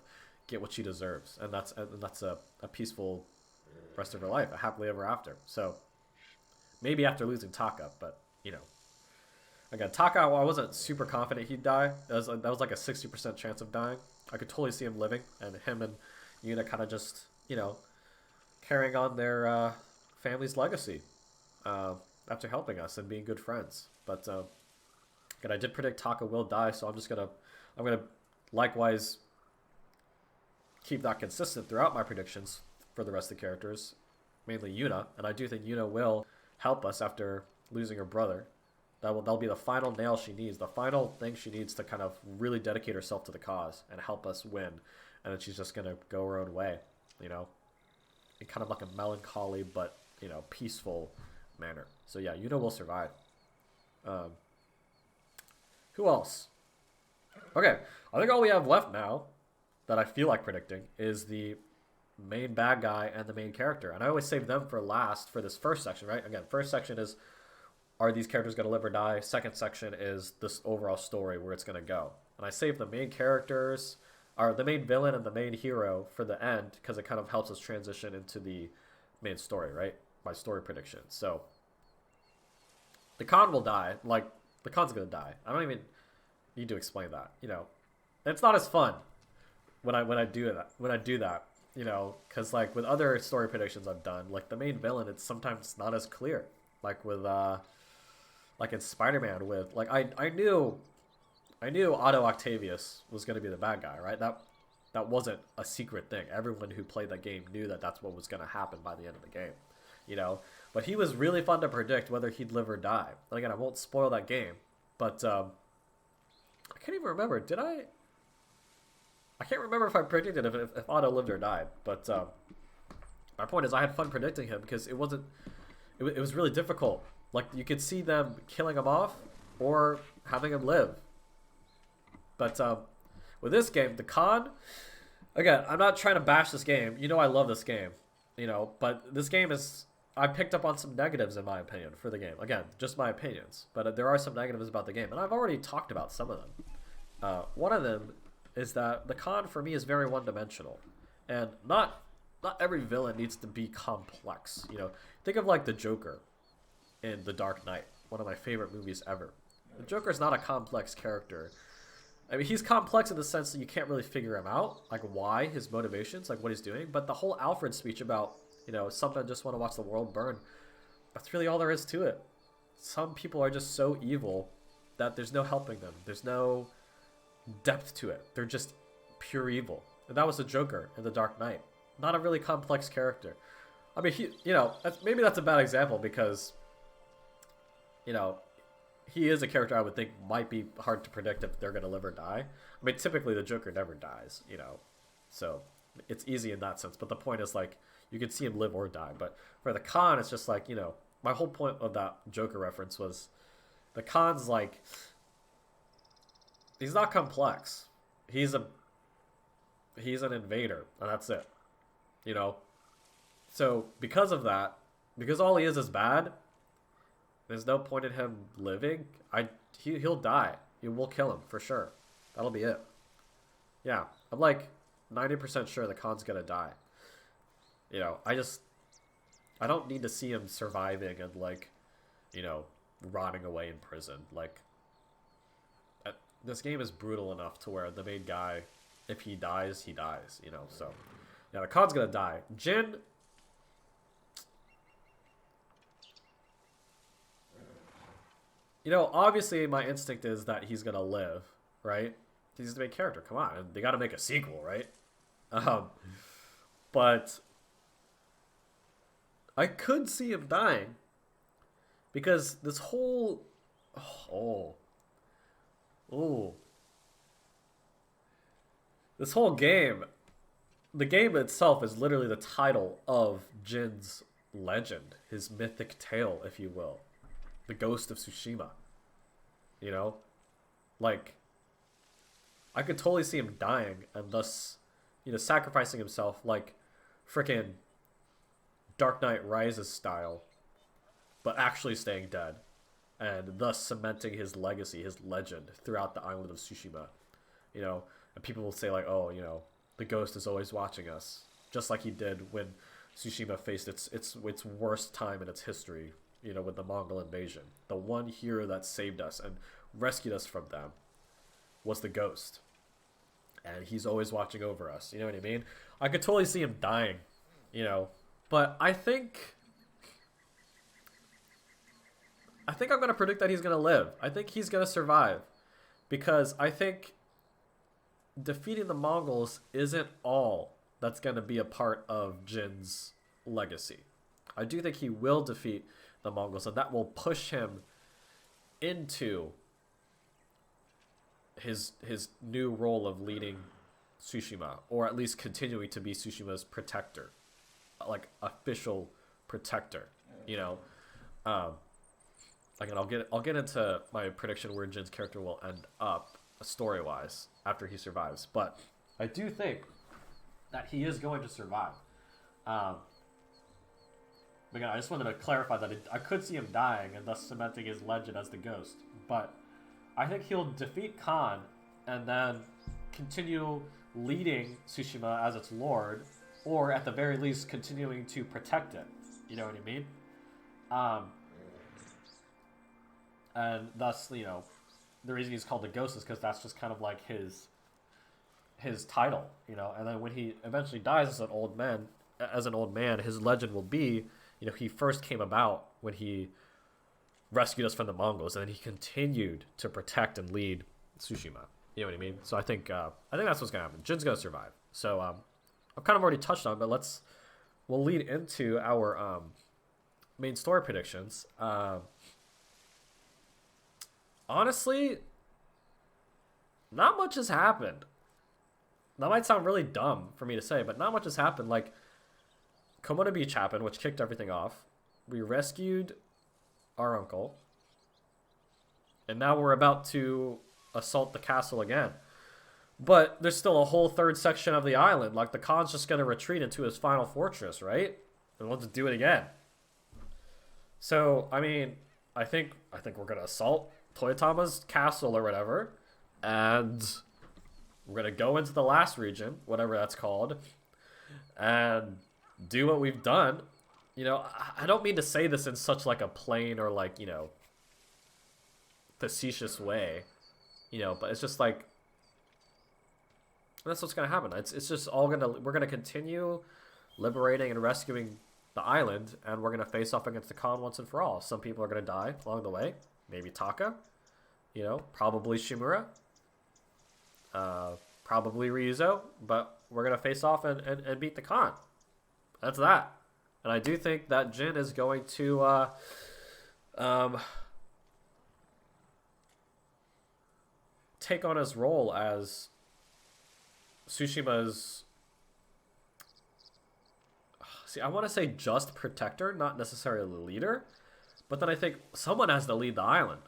get what she deserves, and that's a peaceful rest of her life, a happily ever after. So maybe after losing Taka, but you know. Again, Taka, I wasn't super confident he'd die. That was like a 60% chance of dying. I could totally see him living, and him and Yuna kind of just, you know, carrying on their family's legacy after helping us and being good friends. But again, I did predict Taka will die, so I'm gonna likewise keep that consistent throughout my predictions for the rest of the characters, mainly Yuna, and I do think Yuna will help us after losing her brother. That'll be the final nail she needs, the final thing she needs to kind of really dedicate herself to the cause and help us win. And then she's just going to go her own way, you know, in kind of like a melancholy but, you know, peaceful manner. So yeah, Yuna will survive. Who else? Okay, I think all we have left now that I feel like predicting is the main bad guy and the main character. And I always save them for last for this first section, right? Again, first section is, are these characters going to live or die? Second section is this overall story, where it's going to go. And I save the main characters, or the main villain and the main hero for the end, because it kind of helps us transition into the main story, right? My story prediction. So the Khan will die. Like, the Khan's going to die. I don't even need to explain that, you know. And it's not as fun when I do that, you know, because like with other story predictions I've done, like the main villain, it's sometimes not as clear. Like with like in Spider-Man, with like I knew Otto Octavius was going to be the bad guy, right? That wasn't a secret thing. Everyone who played that game knew that that's what was going to happen by the end of the game, you know. But he was really fun to predict whether he'd live or die. And again, I won't spoil that game, but I can't even remember. Did I? I can't remember if I predicted if Otto lived or died. But my point is, I had fun predicting him because it wasn't. It was really difficult. Like, you could see them killing him off or having him live. But with this game, the Khan, Again, I'm not trying to bash this game. You know I love this game. But this game is I picked up on some negatives in my opinion for the game. Again, just my opinions, but there are some negatives about the game, and I've already talked about some of them. One of them is that the con for me is very one-dimensional, and not every villain needs to be complex. Think of like the Joker in The Dark Knight, one of my favorite movies ever. The Joker is not a complex character. I mean, he's complex in the sense that you can't really figure him out, like why, his motivations, like what he's doing. But the whole Alfred speech about, some men just want to watch the world burn, that's really all there is to it. Some people are just so evil that there's no helping them. There's no depth to it. They're just pure evil. And that was the Joker in The Dark Knight. Not a really complex character. I mean, maybe that's a bad example because, he is a character I would think might be hard to predict if they're going to live or die. I mean, typically the Joker never dies, so it's easy in that sense. But the point is, like, you can see him live or die. But for the con, it's just like, my whole point of that Joker reference was the con's like, he's not complex. He's an invader, and that's it. So because of that, because all he is bad, there's no point in him living. He'll die. We'll kill him for sure. That'll be it. Yeah, I'm like 90% sure the con's gonna die. I don't need to see him surviving and like, rotting away in prison. Like, this game is brutal enough to where the main guy, if he dies, he dies. So yeah, the con's gonna die. Jin. Obviously my instinct is that he's gonna live, right? He's the main character. Come on, they got to make a sequel, right? But I could see him dying because this whole this whole game, the game itself is literally the title of Jin's legend, his mythic tale, if you will. The Ghost of Tsushima. Like, I could totally see him dying and thus, sacrificing himself like frickin' Dark Knight Rises style, but actually staying dead, and thus cementing his legacy, his legend throughout the island of Tsushima. And people will say like, oh, the ghost is always watching us, just like he did when Tsushima faced its worst time in its history. With the Mongol invasion. The one hero that saved us and rescued us from them was the ghost. And he's always watching over us. You know what I mean? I could totally see him dying, But I think I'm going to predict that he's going to live. I think he's going to survive. Because I think defeating the Mongols isn't all that's going to be a part of Jin's legacy. I do think he will defeat the Mongols, and that will push him into his new role of leading Tsushima, or at least continuing to be Tsushima's protector, like official protector. Again, I'll get into my prediction where Jin's character will end up story wise after he survives, but I do think that he is going to survive. Again, I just wanted to clarify that I could see him dying and thus cementing his legend as the ghost. But I think he'll defeat Khan and then continue leading Tsushima as its lord, or at the very least continuing to protect it. You know what I mean? And thus, the reason he's called the ghost is because that's just kind of like his title, And then when he eventually dies as an old man, his legend will be, he first came about when he rescued us from the Mongols, and then he continued to protect and lead Tsushima. You know what I mean? So I think that's what's gonna happen. Jin's gonna survive. So I've kind of already touched on, but we'll lead into our main story predictions. Honestly, not much has happened. That might sound really dumb for me to say, but not much has happened. Like, Komoda Beach happened, which kicked everything off. We rescued our uncle. And now we're about to assault the castle again. But there's still a whole third section of the island. Like, the Khan's just gonna retreat into his final fortress, right? And we'll just do it again. So, I mean, I think we're gonna assault Toyotama's castle or whatever, and we're gonna go into the last region, whatever that's called, and do what we've done. You know, I don't mean to say this in such like a plain or like, you know, facetious way, you know, but it's just like that's what's gonna happen. It's just all we're gonna continue liberating and rescuing the island, and we're gonna face off against the Khan once and for all. Some people are gonna die along the way. Maybe Taka, you know, probably Shimura, probably Ryuzo, but we're gonna face off and beat the Khan. That's that. And I do think that Jin is going to take on his role as Tsushima's, see, I want to say just protector, not necessarily leader, but then I think someone has to lead the island.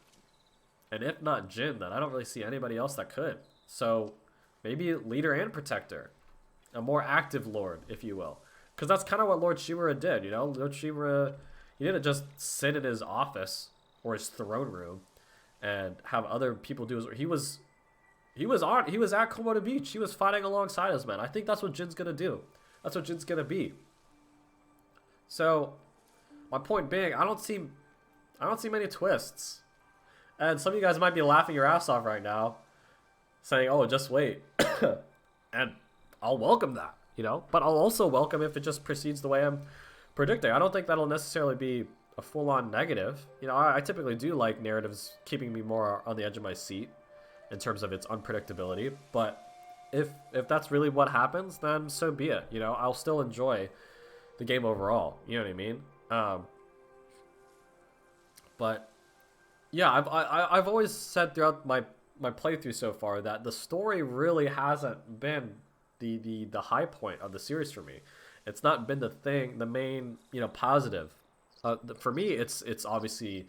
And if not Jin, then I don't really see anybody else that could. So maybe leader and protector, a more active lord, if you will. Because that's kind of what Lord Shimura did, you know? Lord Shimura, he didn't just sit in his office or his throne room and have other people do his work. He was at Komodo Beach. He was fighting alongside his men. I think that's what Jin's gonna do. That's what Jin's gonna be. So, my point being, I don't see many twists. And some of you guys might be laughing your ass off right now, saying, "Oh, just wait," and I'll welcome that, you know. But I'll also welcome if it just proceeds the way I'm predicting. I don't think that'll necessarily be a full-on negative. You know, I typically do like narratives keeping me more on the edge of my seat in terms of its unpredictability. But if that's really what happens, then so be it. You know, I'll still enjoy the game overall. You know what I mean? But yeah, I've always said throughout my playthrough so far that the story really hasn't been the high point of the series for me. It's not been the main, you know, positive. For me, it's obviously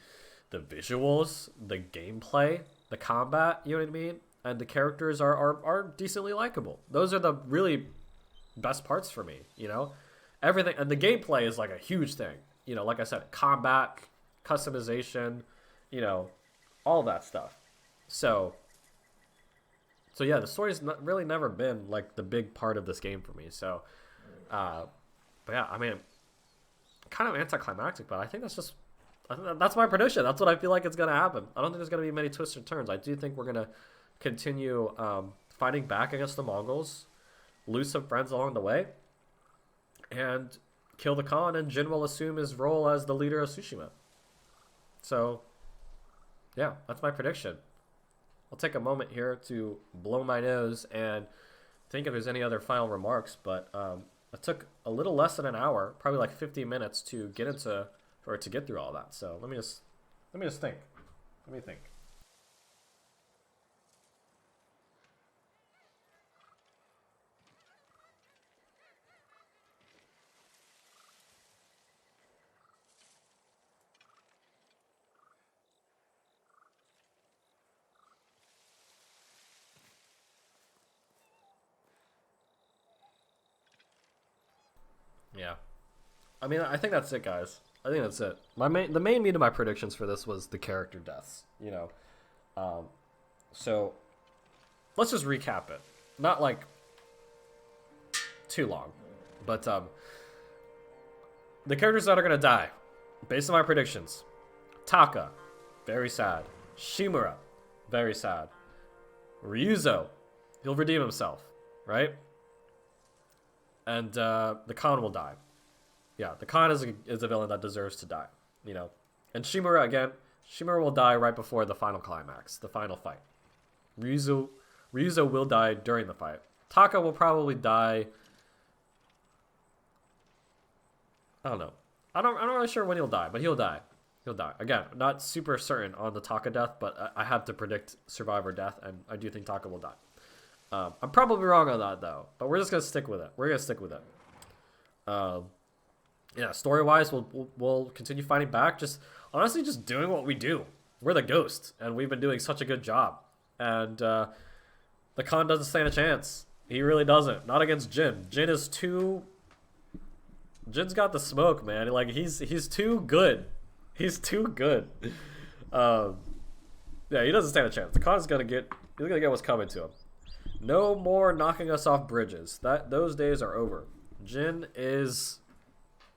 the visuals, the gameplay, the combat. You know what I mean? And the characters are decently likable. Those are the really best parts for me. You know, everything, and the gameplay is like a huge thing. You know, like I said, combat, customization, you know, all that stuff. So yeah, the story's really never been like the big part of this game for me. So, but yeah, I mean, kind of anticlimactic, but I think that's my prediction. That's what I feel like it's gonna happen. I don't think there's gonna be many twists or turns. I do think we're gonna continue fighting back against the Mongols, lose some friends along the way, and kill the Khan, and Jin will assume his role as the leader of Tsushima. So, yeah, that's my prediction. I'll take a moment here to blow my nose and think if there's any other final remarks, but it took a little less than an hour, probably like 50 minutes to get through all that. So let me just think. Let me think. Yeah. I mean, I think that's it, guys. I think that's it. The main meat of my predictions for this was the character deaths. You know, so let's just recap it. Not like too long, but the characters that are gonna die, based on my predictions: Taka, very sad. Shimura, very sad. Ryuzo, he'll redeem himself, right? And the Khan will die. Yeah, the Khan is a villain that deserves to die, you know. And Shimura, again, Shimura will die right before the final climax, the final fight. Ryuzo will die during the fight. Taka will probably die. I don't know. I'm not really sure when he'll die, but he'll die. He'll die. Again, not super certain on the Taka death, but I have to predict survivor death, and I do think Taka will die. I'm probably wrong on that, though, but we're just going to stick with it. We're going to stick with it. Yeah, story-wise, we'll continue fighting back. Honestly, just doing what we do. We're the Ghost, and we've been doing such a good job. And The Khan doesn't stand a chance. He really doesn't. Not against Jin. Jin is too... Jin's got the smoke, man. Like, he's too good. He's too good. Yeah, he doesn't stand a chance. The Khan's gonna get... He's gonna get what's coming to him. No more knocking us off bridges. Those days are over. Jin is...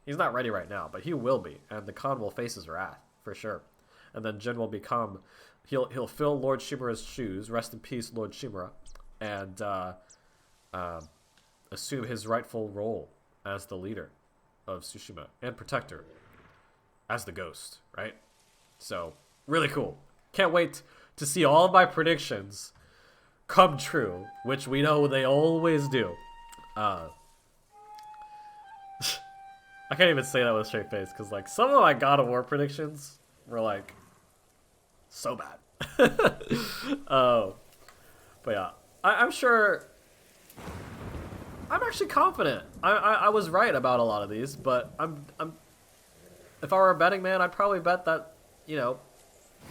He's not ready right now, but he will be. And the Khan will face his wrath, for sure. And then Jin will become... He'll fill Lord Shimura's shoes. Rest in peace, Lord Shimura. And assume his rightful role as the leader of Tsushima and protector as the ghost, right? So, really cool. Can't wait to see all of my predictions come true, which we know they always do. I can't even say that with a straight face, because like some of my God of War predictions were like so bad. But yeah, I'm sure. I'm actually confident. I was right about a lot of these, but I'm. If I were a betting man, I'd probably bet that, you know,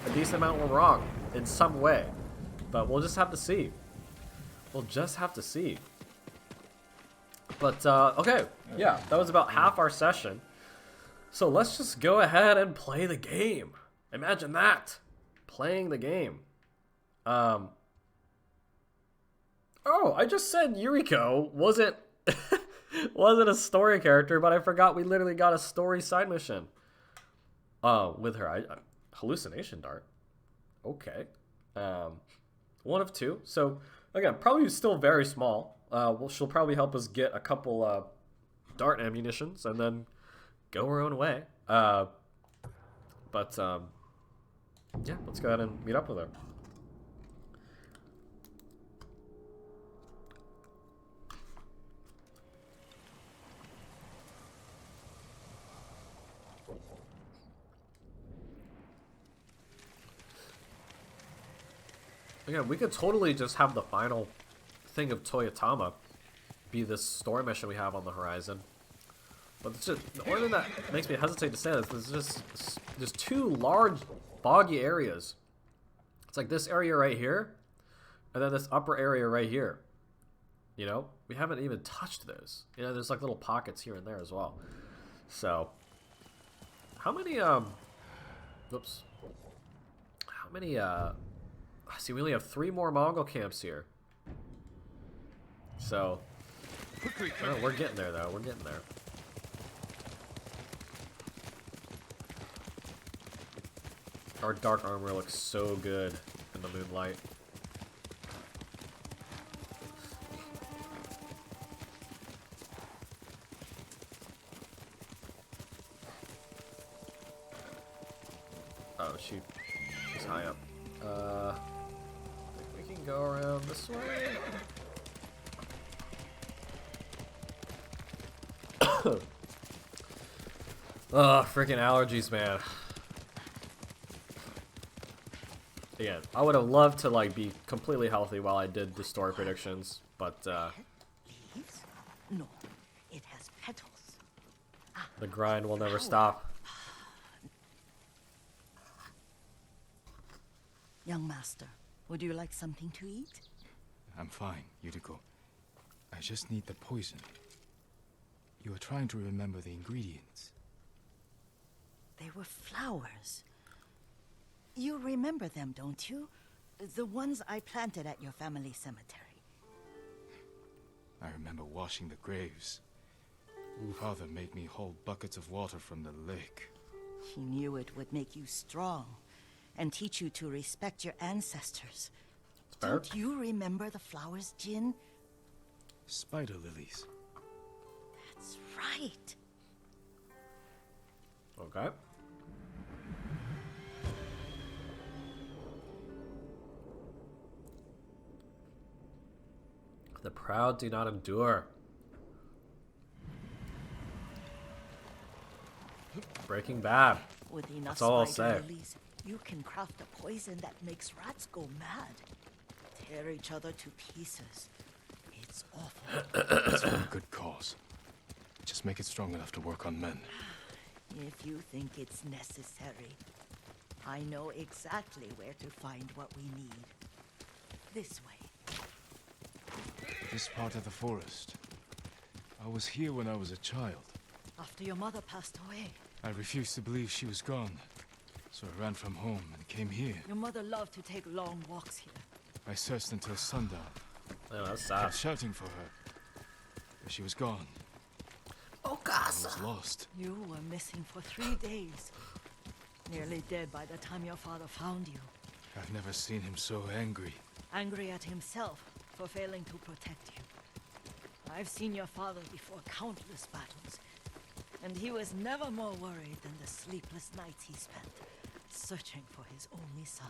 a decent amount were wrong in some way. But we'll just have to see. We'll just have to see. But okay, yeah, that was about half our session. So let's just go ahead and play the game. Imagine that, playing the game. Oh, I just said Yuriko wasn't wasn't a story character, but I forgot we literally got a story side mission. With her, hallucination dart. Okay, 1 of 2. So again, probably still very small. Well, she'll probably help us get a couple dart ammunitions and then go her own way. Yeah, let's go ahead and meet up with her. Again, we could totally just have the final thing of Toyotama be this story mission we have on the horizon. But it's just, the only thing that makes me hesitate to say this is there's 2 large boggy areas. It's like this area right here, and then this upper area right here. You know, we haven't even touched those. You know, there's like little pockets here and there as well. So, how many oops. How many see, we only have 3 more Mongol camps here. So, oh, we're getting there though. We're getting there. Our dark armor looks so good in the moonlight. Oh, she's high up. I think we can go around this way. Ugh, freaking allergies, man. Again, I would have loved to like be completely healthy while I did the story predictions, but Leaves? No, it has petals. the grind will never stop. Young master, would you like something to eat? I'm fine, Yuriko. I just need the poison. You are trying to remember the ingredients. They were flowers. You remember them, don't you? The ones I planted at your family cemetery. I remember washing the graves. Father made me hold buckets of water from the lake. He knew it would make you strong and teach you to respect your ancestors. Fair. Don't you remember the flowers, Jin? Spider lilies. That's right. Okay. The proud do not endure. Breaking Bad. With enough That's all I'll spider say. lilies, you can craft a poison that makes rats go mad. Tear each other to pieces. It's awful. It's for a good cause. Just make it strong enough to work on men. If you think it's necessary, I know exactly where to find what we need. This way. This part of the forest. I was here when I was a child. After your mother passed away. I refused to believe she was gone. So I ran from home and came here. Your mother loved to take long walks here. I searched until sundown. Yeah, that's Kept sad. shouting for her. But she was gone. Oh, I was lost. You were missing for 3 days. Nearly dead by the time your father found you. I've never seen him so angry. Angry at himself for failing to protect you. I've seen your father before countless battles. And he was never more worried than the sleepless nights he spent searching for his only son.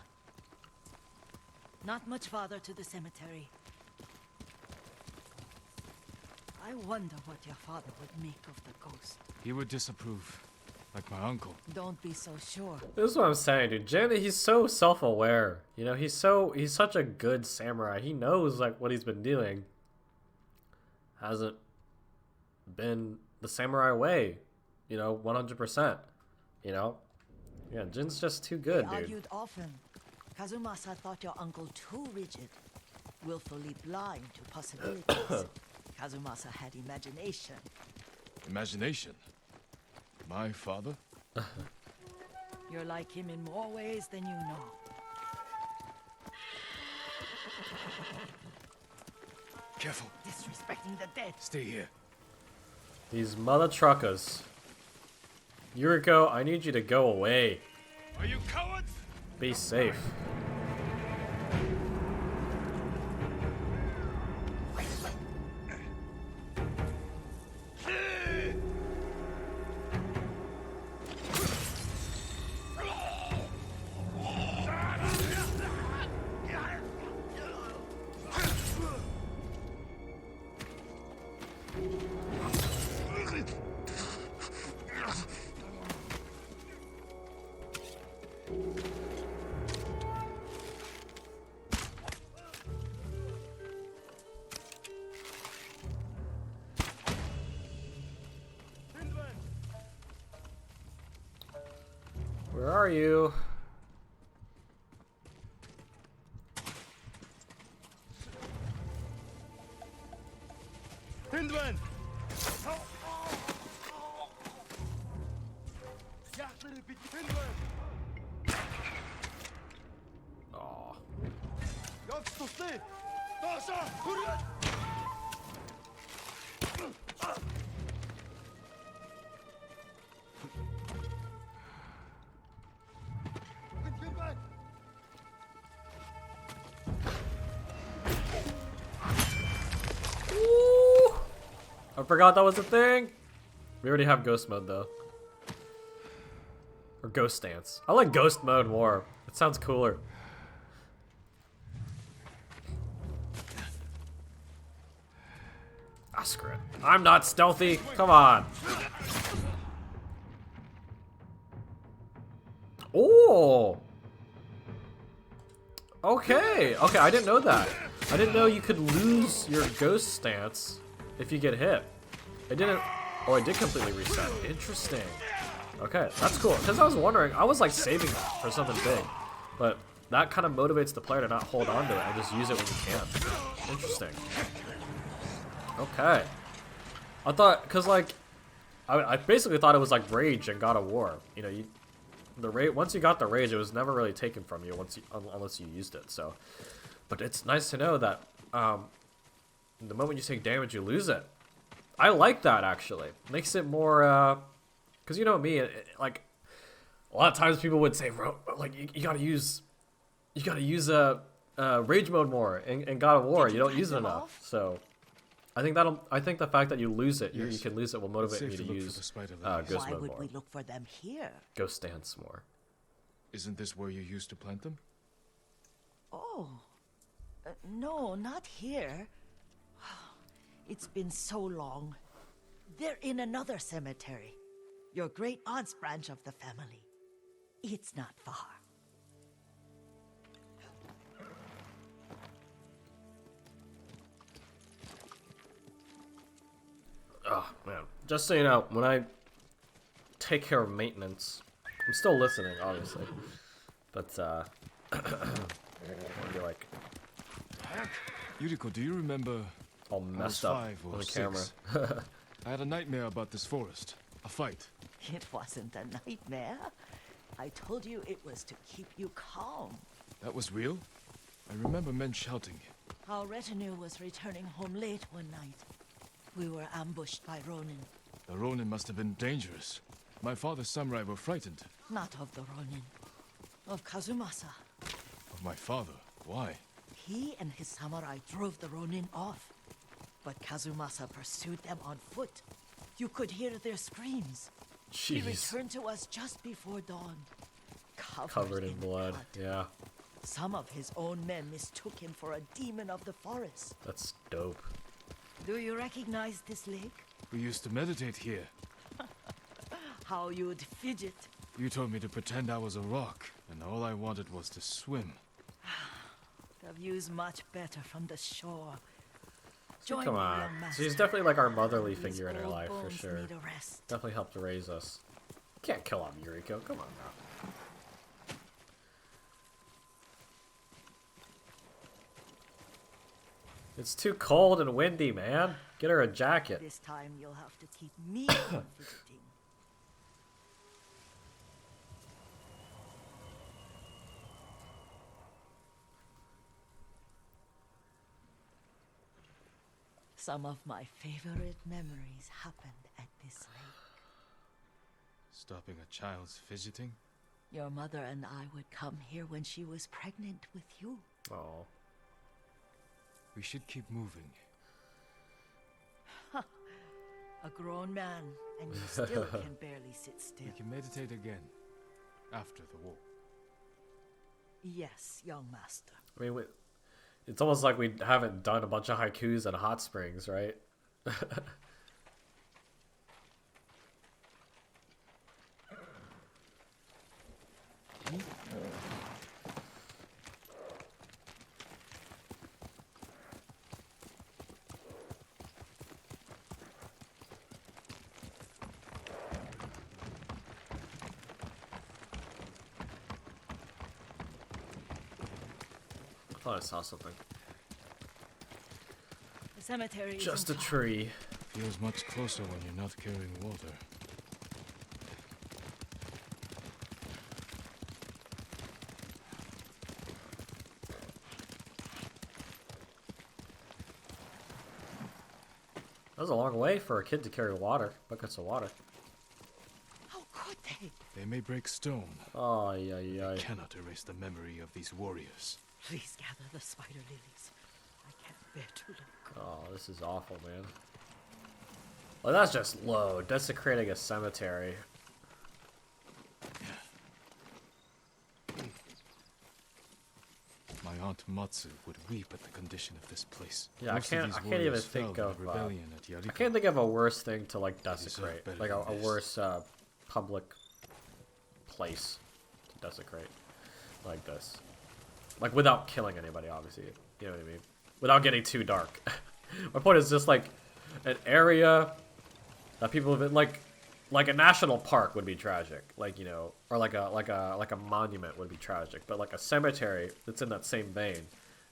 Not much farther to the cemetery. I wonder what your father would make of the ghost. He would disapprove. Like my uncle. Don't be so sure. This is what I'm saying, dude. Jin, he's so self-aware. You know, he's such a good samurai. He knows like what he's been doing hasn't been the samurai way. You know, 100%. You know? Yeah, Jin's just too good, They dude. argued often. Kazumasa thought your uncle too rigid, willfully blind to possibilities. Kazumasa had imagination. Imagination? My father? You're like him in more ways than you know. Careful. Disrespecting the dead. Stay here. These mother truckers. Yuriko, I need you to go away. Are you cowards? Be safe. Where are you? Hindman! Aw. Ooh. I forgot that was a thing. We already have ghost mode though. Or ghost stance. I like ghost mode more. It sounds cooler. Ah, screw it. I'm not stealthy. Come on. Oh. Okay. Okay, I didn't know that. I didn't know you could lose your ghost stance if you get hit. It didn't. Oh, it did completely reset. Interesting. Okay, that's cool. Because I was wondering, I was like saving for something big, but that kind of motivates the player to not hold on to it and just use it when you can. Interesting. Okay. I thought, because like, I basically thought it was like Rage and God of War. You know, once you got the Rage, it was never really taken from you unless you used it. So, but it's nice to know that the moment you take damage, you lose it. I like that actually. Makes it more, because you know me, like a lot of times people would say, like you gotta use Rage mode more in God of War. You don't use it enough. So I think the fact that you lose it, you can lose it, will motivate me to use Ghost Why mode would more. we look for them here? Ghost stance more. Isn't this where you used to plant them? Oh, no, not here. It's been so long. They're in another cemetery. Your great aunt's branch of the family. It's not far. Oh man, just so you know, when I take care of maintenance, I'm still listening, obviously, but I'll be like, Yuriko, do you remember all I was messed up 5 or on the 6. camera. I had a nightmare about this forest. A fight. It wasn't a nightmare. I told you it was to keep you calm. That was real? I remember men shouting. Our retinue was returning home late one night. We were ambushed by Ronin. The Ronin must have been dangerous. My father's samurai were frightened. Not of the Ronin. Of Kazumasa. Of my father. Why? He and his samurai drove the Ronin off. But Kazumasa pursued them on foot. You could hear their screams. He Jeez. returned to us just before dawn. Covered in blood. Yeah. Some of his own men mistook him for a demon of the forest. That's dope. Do you recognize this lake? We used to meditate here. How you'd fidget. You told me to pretend I was a rock, and all I wanted was to swim. The view's much better from the shore. Join Come me, on. young master. She's definitely like our motherly These figure in her old life, for bones sure. need a rest. Definitely helped to raise us. Can't kill off Yuriko. Come on now. It's too cold and windy, man. Get her a jacket. This time you'll have to keep me from fidgeting. Some of my favorite memories happened at this lake. Stopping a child's fidgeting? Your mother and I would come here when she was pregnant with you. Oh. We should keep moving. A grown man, and you still can barely sit still. We can meditate again. After the war. Yes, young master. I mean, it's almost like we haven't done a bunch of haikus at hot springs, right? I thought I saw something. The cemetery is Just a in tree. Feels much closer when you're not carrying water. That was a long way for a kid to carry water. Buckets of water. How could they? They may break stone. Oh, yeah, yeah. Cannot erase the memory of these warriors. Please gather the spider lilies. I can't bear to look. Oh, this is awful, man. Well, that's just low. Desecrating a cemetery. My aunt Matsu would weep at the condition of this place. Yeah, Most I of these can't even warriors think fell in of. the rebellion at Yariko. I can't think of a worse thing to like deserve desecrate, better like than a this. worse public place to desecrate, like this, like without killing anybody, obviously. You know what I mean? Without getting too dark. My point is just like an area that people have been like a national park would be tragic, like, you know, or like a monument would be tragic, but like a cemetery that's in that same vein,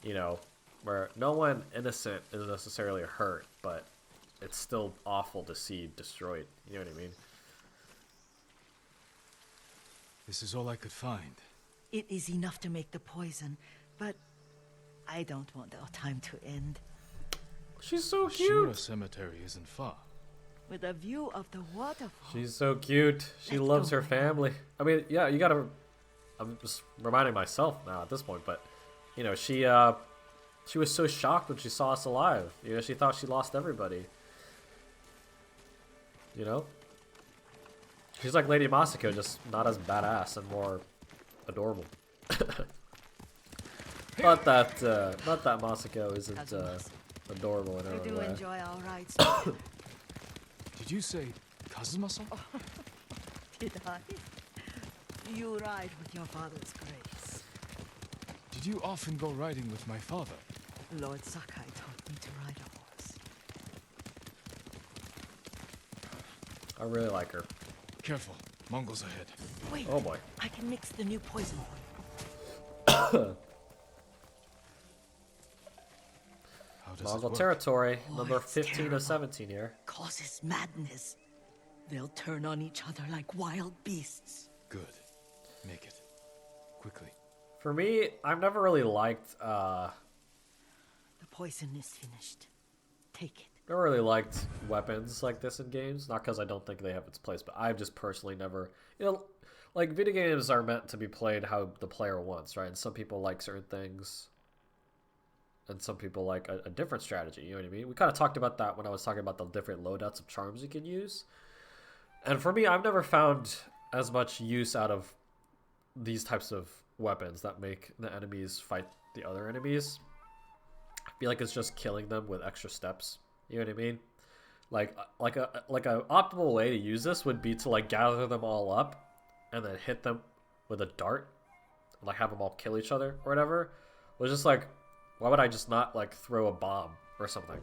you know, where no one innocent is necessarily hurt, but it's still awful to see destroyed. You know what I mean? This is all I could find. It is enough to make the poison, but I don't want our time to end. She's so Shura cute. Cemetery isn't far. With a view of the waterfall. She's so cute. She Let's loves go, her man. family. I mean, yeah, you gotta. I'm just reminding myself now at this point, but you know, she was so shocked when she saw us alive. You know, she thought she lost everybody. You know, she's like Lady Masako, just not as badass and more adorable. not that Masako isn't adorable in her We own do way. enjoy our rides. Did you say Kazuma-san? Did I? You ride with your father's grace. Did you often go riding with my father? Lord Sakai taught me to ride a horse. I really like her. Careful, Mongols ahead. Wait, Oh boy. I can mix the new poison for you. How How does Mongol it work? territory, Oh, number it's 15 terrible. of 17 here. Causes madness. They'll turn on each other like wild beasts. Good. Make it. Quickly. For me, I've never really liked, The poison is finished. Take it. never really liked weapons like this in games. Not because I don't think they have its place, but I've just personally never, you know, like video games are meant to be played how the player wants, right? And some people like certain things, and some people like a different strategy. You know what I mean? We kind of talked about that when I was talking about the different loadouts of charms you can use. And for me, I've never found as much use out of these types of weapons that make the enemies fight the other enemies. I feel like it's just killing them with extra steps. You know what I mean? Like a optimal way to use this would be to like gather them all up and then hit them with a dart and like have them all kill each other or whatever. It was just like, why would I just not like throw a bomb or something?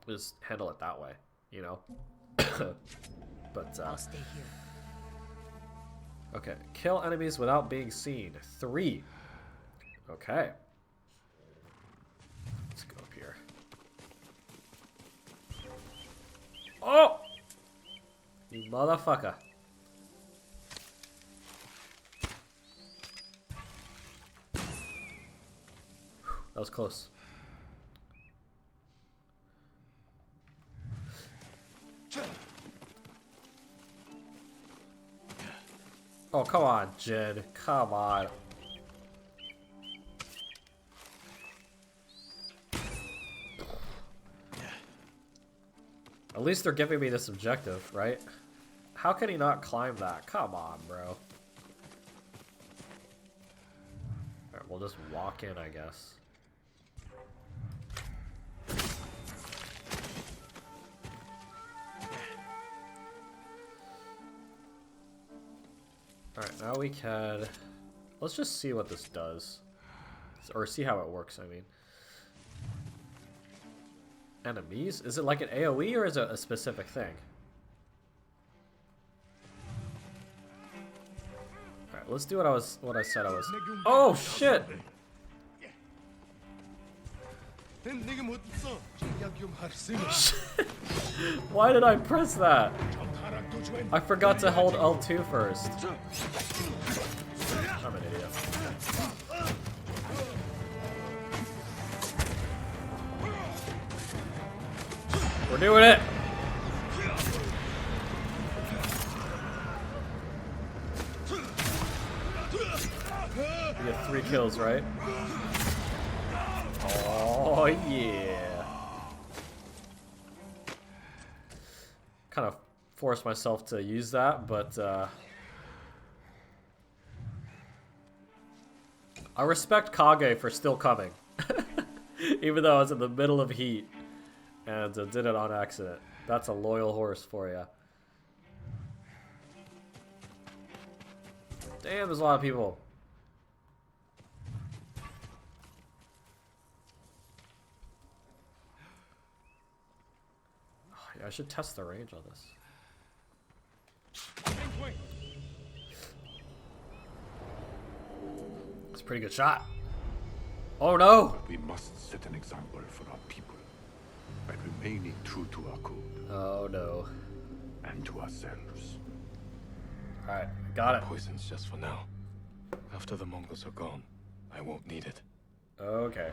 Just handle it that way, you know? But I'll stay here. okay, kill enemies without being seen. 3. Okay. Let's go up here. Oh! You motherfucker. That was close. Oh, come on, Jin. Come on. At least they're giving me this objective, right? How can he not climb that? Come on, bro. Alright, we'll just walk in, I guess. Alright, now we can... Let's just see what this does. Or see how it works, I mean. Enemies? Is it like an AoE or is it a specific thing? Alright, let's do what I said I was. Oh shit! Why did I press that? I forgot to hold L2 first. I'm an idiot. We're doing it! We get 3 kills, right? Oh yeah! Kind of forced myself to use that, but I respect Kage for still coming. Even though I was in the middle of heat and did it on accident. That's a loyal horse for you. Damn, there's a lot of people. Oh, yeah, I should test the range on this. It's a pretty good shot. Oh no! We must set an example for our people by remaining true to our code Oh no. and to ourselves. Alright, got it. Poison's just for now. After the Mongols are gone, I won't need it. Okay.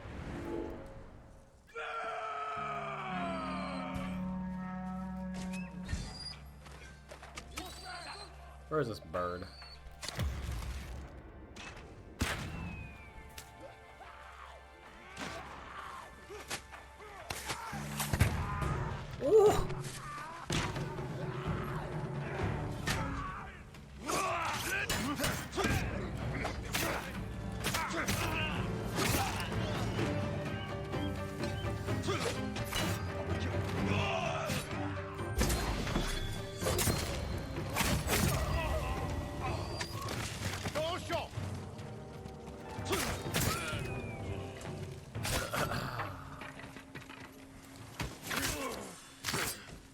Where is this bird? Ooh!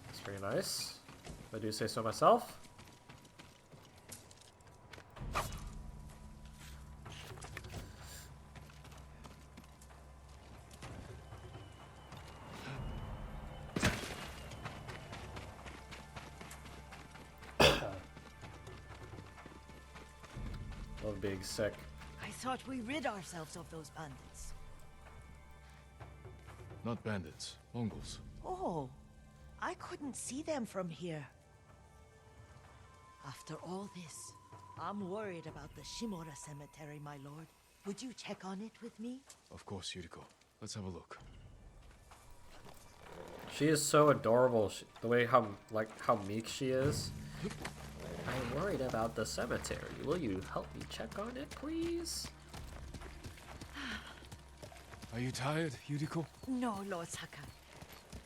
That's pretty nice, if I do say so myself. Love being sick. I thought we rid ourselves of those bandits. Not bandits, Mongols. Oh, I couldn't see them from here. After all this, I'm worried about the Shimura cemetery, my lord. Would you check on it with me? Of course, Yuriko. Let's have a look. She is so adorable. The way how meek she is. I'm worried about the cemetery. Will you help me check on it, please? Are you tired, Yuriko? No, Lord Sakai.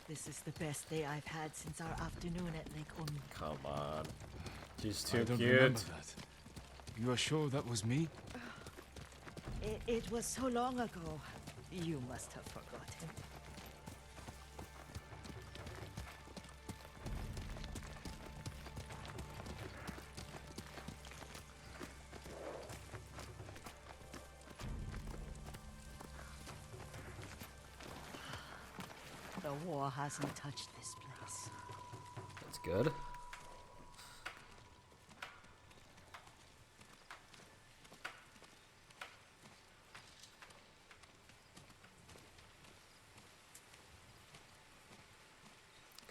This is the best day I've had since our afternoon at Lake Omi. Come on. She's I too don't cute. remember that. You are sure that was me? It was so long ago. You must have forgotten. The war hasn't touched this place. That's good.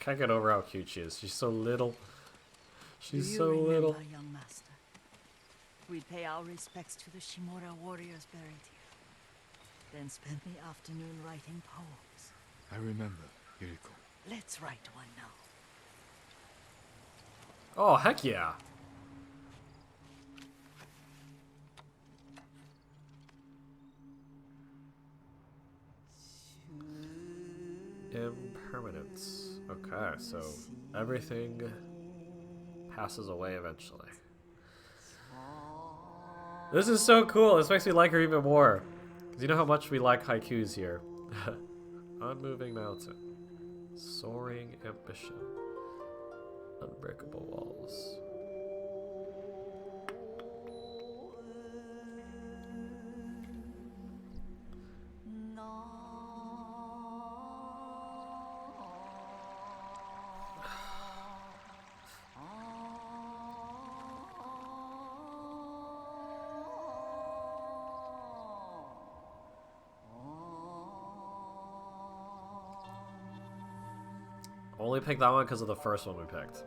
Can't get over how cute she is. She's so little. She's so little. Remember, young master? We'd pay our respects to the Shimura warriors buried here, then spend the afternoon writing poems. I remember, Yuriko. Let's write one now. Oh, heck yeah. Impermanence. Okay, so everything passes away eventually. This is so cool. This makes me like her even more. Because you know how much we like haikus here. Unmoving mountain. Soaring ambition. Unbreakable walls. Only picked that one because of the first one we picked.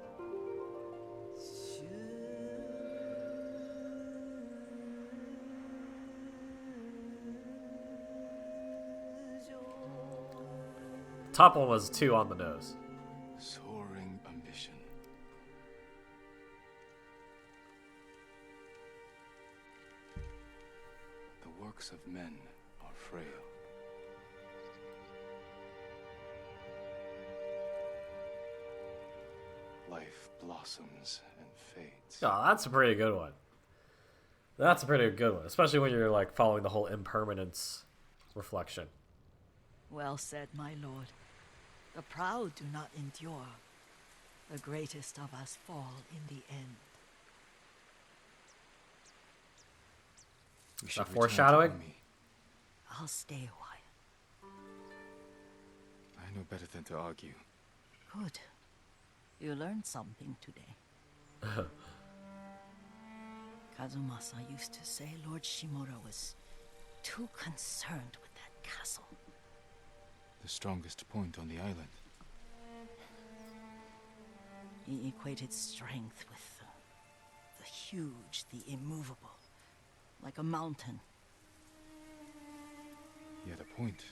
Top one was 2 on the nose. Soaring ambition. The works of men are frail. Life blossoms and fades. Oh, that's a pretty good one. That's a pretty good one, especially when you're like following the whole impermanence reflection. Well said, my lord. The proud do not endure. The greatest of us fall in the end. We Is should that return to foreshadowing? Omi. I'll stay a while. I know better than to argue. Good. You learned something today. Kazumasa used to say Lord Shimura was too concerned with that castle. The strongest point on the island. He equated strength with the huge, the immovable, like a mountain. Yet a point.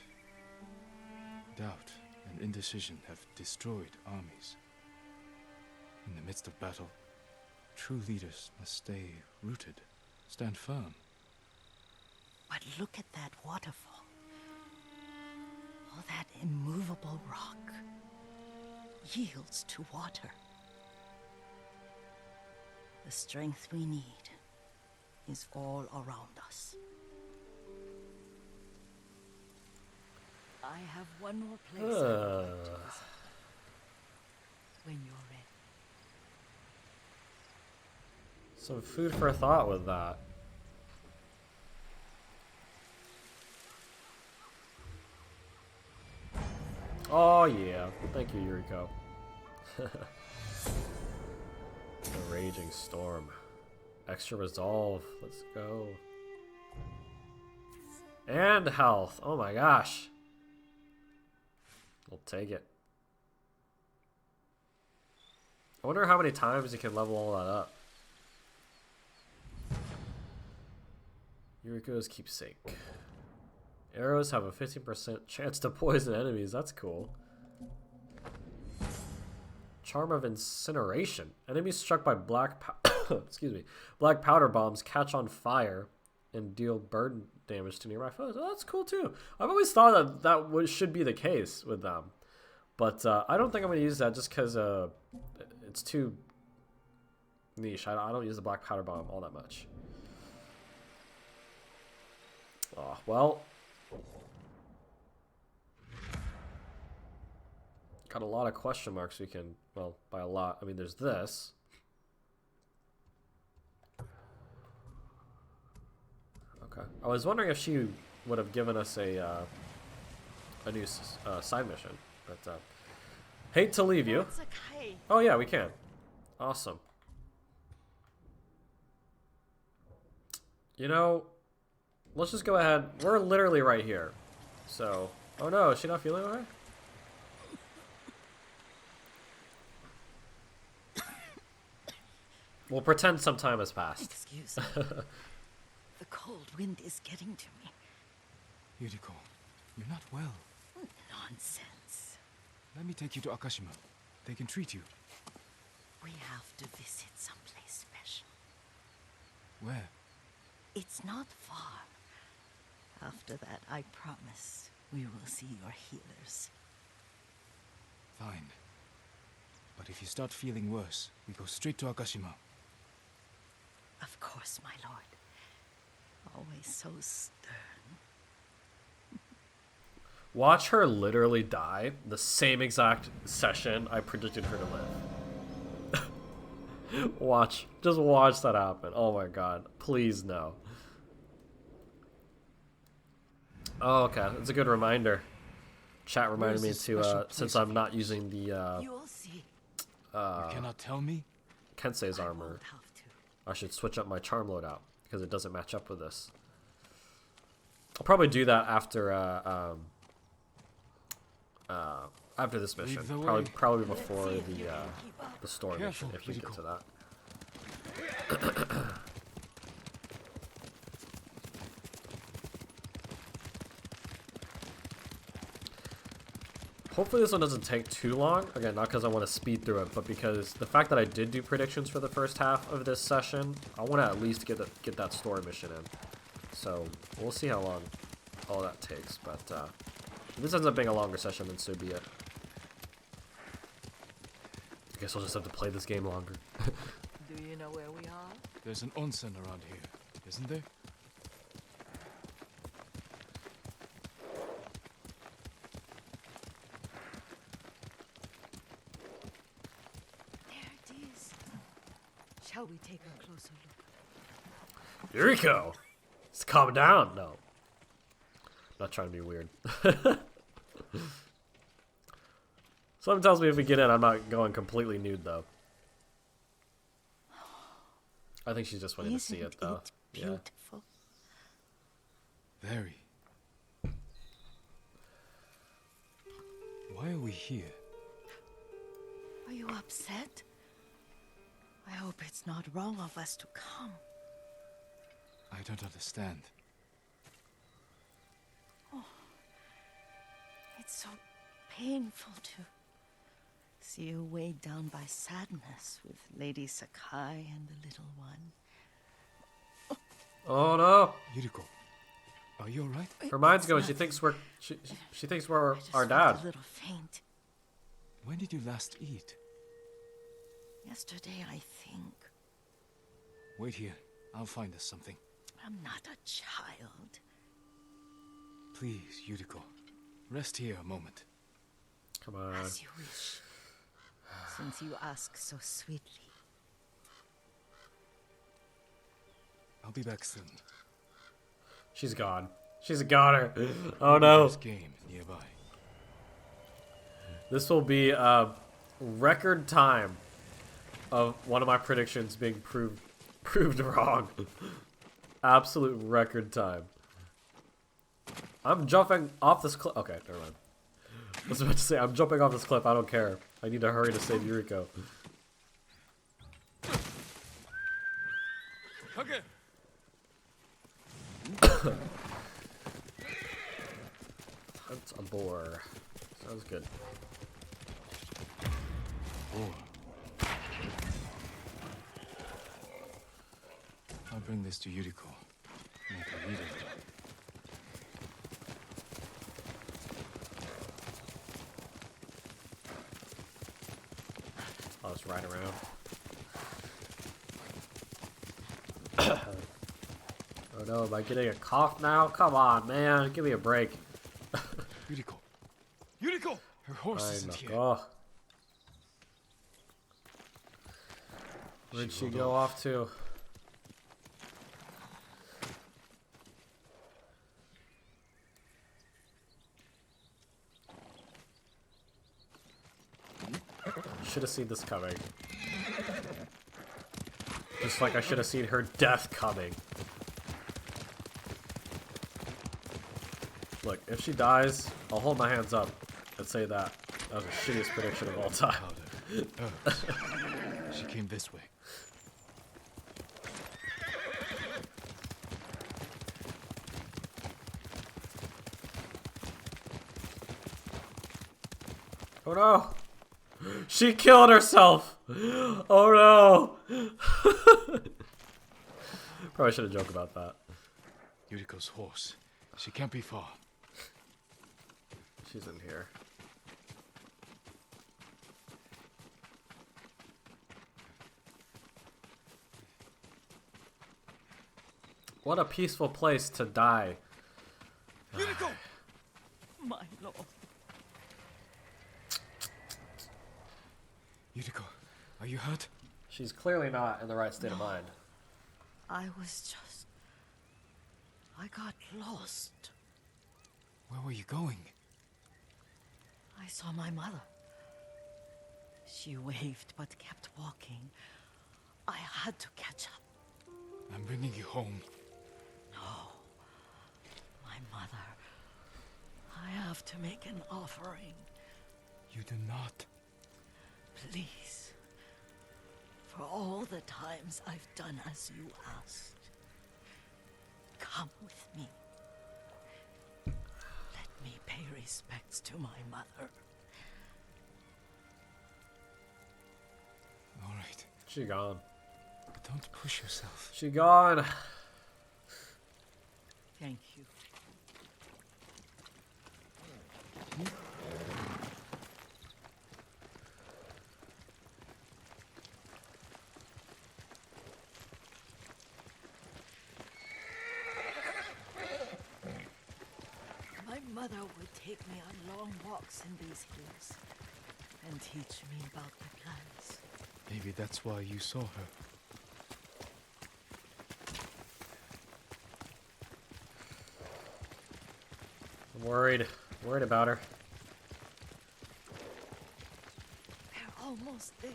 Doubt and indecision have destroyed armies. In the midst of battle, true leaders must stay rooted, stand firm. But look at that waterfall. All that immovable rock yields to water. The strength we need is all around us. I have one more place I would like to visit. When you're ready. Some food for thought with that. Oh yeah, thank you, Yuriko. The raging storm. Extra resolve. Let's go. And health. Oh my gosh. We'll take it. I wonder how many times you can level all that up. Yuriko's keepsake. Arrows have a 15% chance to poison enemies. That's cool. Charm of incineration. Enemies struck by excuse me, black powder bombs catch on fire and deal burn damage to nearby foes. Oh, that's cool too. I've always thought that should be the case with them, but I don't think I'm gonna use that just because it's too niche. I don't use the black powder bomb all that much. Oh well. Got a lot of question marks we can, well, by a lot, I mean, there's this. Okay. I was wondering if she would have given us a new side mission, but hate to leave you. It's okay. Oh yeah, we can. Awesome. You know, let's just go ahead. We're literally right here. So, oh no, is she not feeling okay? We'll pretend some time has passed. Excuse me. The cold wind is getting to me. Yuriko, you're not well. Nonsense. Let me take you to Akashima. They can treat you. We have to visit someplace special. Where? It's not far. After that, I promise we will see your healers. Fine. But if you start feeling worse, we go straight to Akashima. Of course, my lord. Always so stern. Watch her literally die the same exact session I predicted her to live. Just watch that happen. Oh my god. Please no. Oh, okay. It's a good reminder. Chat reminded me to, since I'm not using the, You'll see. You cannot tell me? Kensei's I armor. won't have to. I should switch up my charm loadout because it doesn't match up with this. I'll probably do that after after this mission. Probably before the story mission if we get to that. Hopefully this one doesn't take too long. Again, not because I want to speed through it, but because the fact that I did do predictions for the first half of this session, I want to at least get that story mission in. So we'll see how long all that takes. But if this ends up being a longer session, then so be it. I guess I'll just have to play this game longer. Do you know where we are? There's an onsen around here, isn't there? There it is. Shall we take a closer look? Yuriko! Just calm down. No. Not trying to be weird. Something tells me if we get in, I'm not going completely nude, though. I think she's just wanting to see it, though. Beautiful. Very. Why are we here? Are you upset? I hope it's not wrong of us to come. I don't understand. It's so painful to see you weighed down by sadness with Lady Sakai and the little one. Oh no! Yuriko, are you alright? Her mind's It's going. She nothing. thinks we're she thinks we're I just our felt dad. a little faint. When did you last eat? Yesterday, I think. Wait here. I'll find us something. I'm not a child. Please, Yuriko. Rest here a moment. Come on. As you wish. Since you ask so sweetly. I'll be back soon. She's gone. She's a goner. Oh no. There's game nearby. This will be a record time of one of my predictions being proved Proved wrong. Absolute record time. I'm jumping off this cliff. Okay, never mind. I was about to say, I'm jumping off this cliff. I don't care. I need to hurry to save Yuriko. Okay. Hunt a boar. Sounds good. Boar. I'll bring this to Yuriko. Make her read it. I'll just ride around. Oh no, am I getting a cough now? Come on, man. Give me a break. Yuriko! Yuriko! Her horse isn't here. Oh. Where'd she go off to? Should have seen this coming. Just like I should have seen her death coming. Look, if she dies, I'll hold my hands up and say that was the shittiest prediction of all time. She came this way. Oh no! She killed herself! Oh no! Probably should have joked about that. Yuriko's horse. She can't be far. She's in here. What a peaceful place to die. Yuriko! My lord. Yuriko, are you hurt? She's clearly not in the right state of mind. I got lost. Where were you going? I saw my mother. She waved but kept walking. I had to catch up. I'm bringing you home. No. My mother. I have to make an offering. You do not. Please. For all the times I've done as you asked. Come with me. Let me pay respects to my mother. All right. She gone. But don't push yourself. She gone. Thank you. My mother would take me on long walks in these hills and teach me about the plants. Maybe that's why you saw her. I'm worried. Worried about her. We're almost there.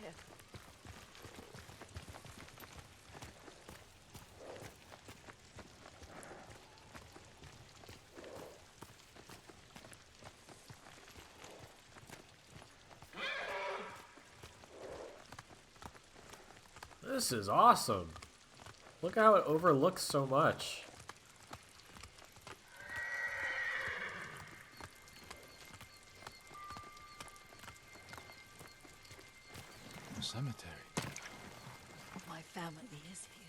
This is awesome. Look how it overlooks so much. A cemetery. My family is here.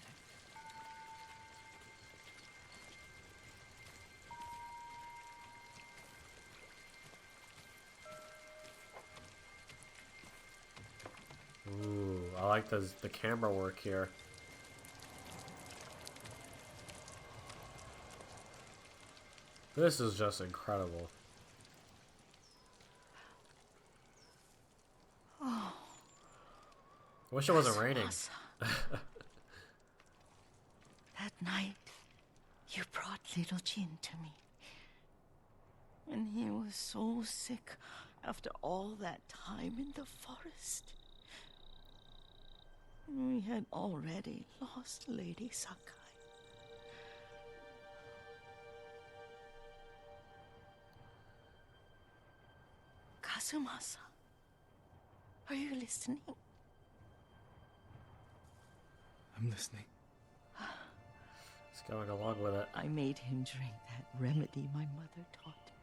Ooh, I like the camera work here. This is just incredible. Oh, I wish it wasn't raining. awesome. That night, you brought little Jin to me. And he was so sick after all that time in the forest. We had already lost Lady Sakai. Kazumasa, are you listening? I'm listening. He's going along with it. I made him drink that remedy my mother taught him.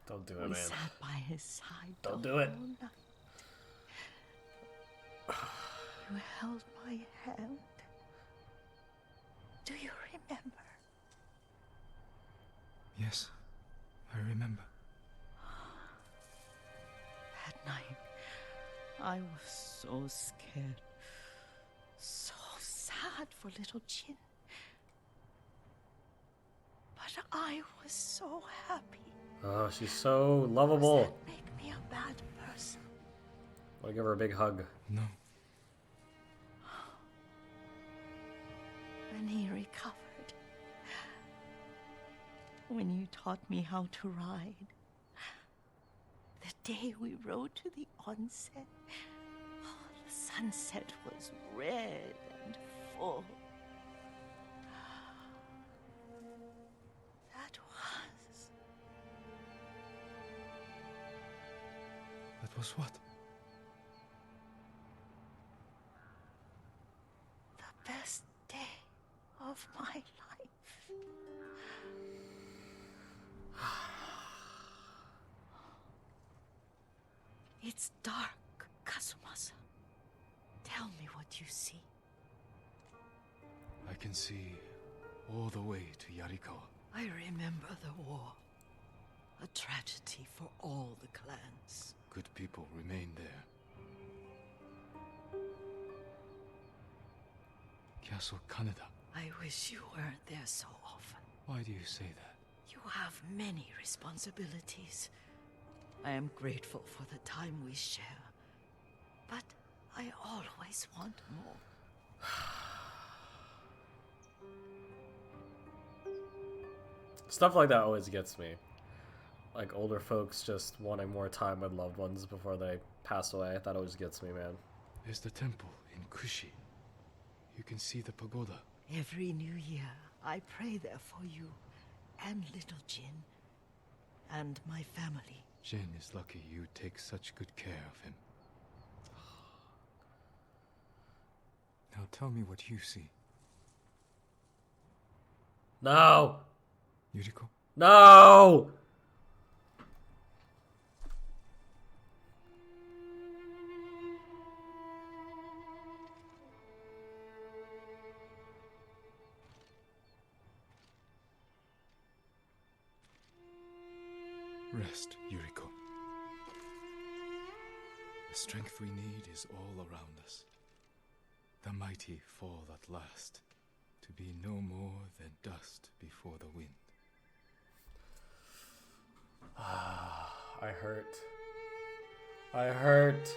Don't do it, We man. sat by his side. Don't the do it. whole night. You held my hand. Do you remember? Yes, I remember. That night, I was so scared. So sad for little Jin. But I was so happy. Oh, she's so Does lovable. that make me a bad person? I want to give her a big hug. No. When he recovered. When you taught me how to ride. The day we rode to the onsen. Oh, the sunset was red and full. That was... That was what? the best day of my life. It's dark, Kazumasa. Tell me what you see. I can see all the way to Yarikawa. I remember the war. A tragedy for all the clans. Good people remain there. Castle Kaneda. I wish you weren't there so often. Why do you say that? You have many responsibilities. I am grateful for the time we share. But I always want more. Stuff like that always gets me. Like older folks just wanting more time with loved ones before they pass away. That always gets me, man. There's the temple in Kushi. You can see the pagoda. Every new year, I pray there for you and little Jin and my family. Jin is lucky you take such good care of him. Now tell me what you see. No! Yuriko? No! Rest, Yuriko. The strength we need is all around us. The mighty fall at last, to be no more than dust before the wind. I hurt. I hurt.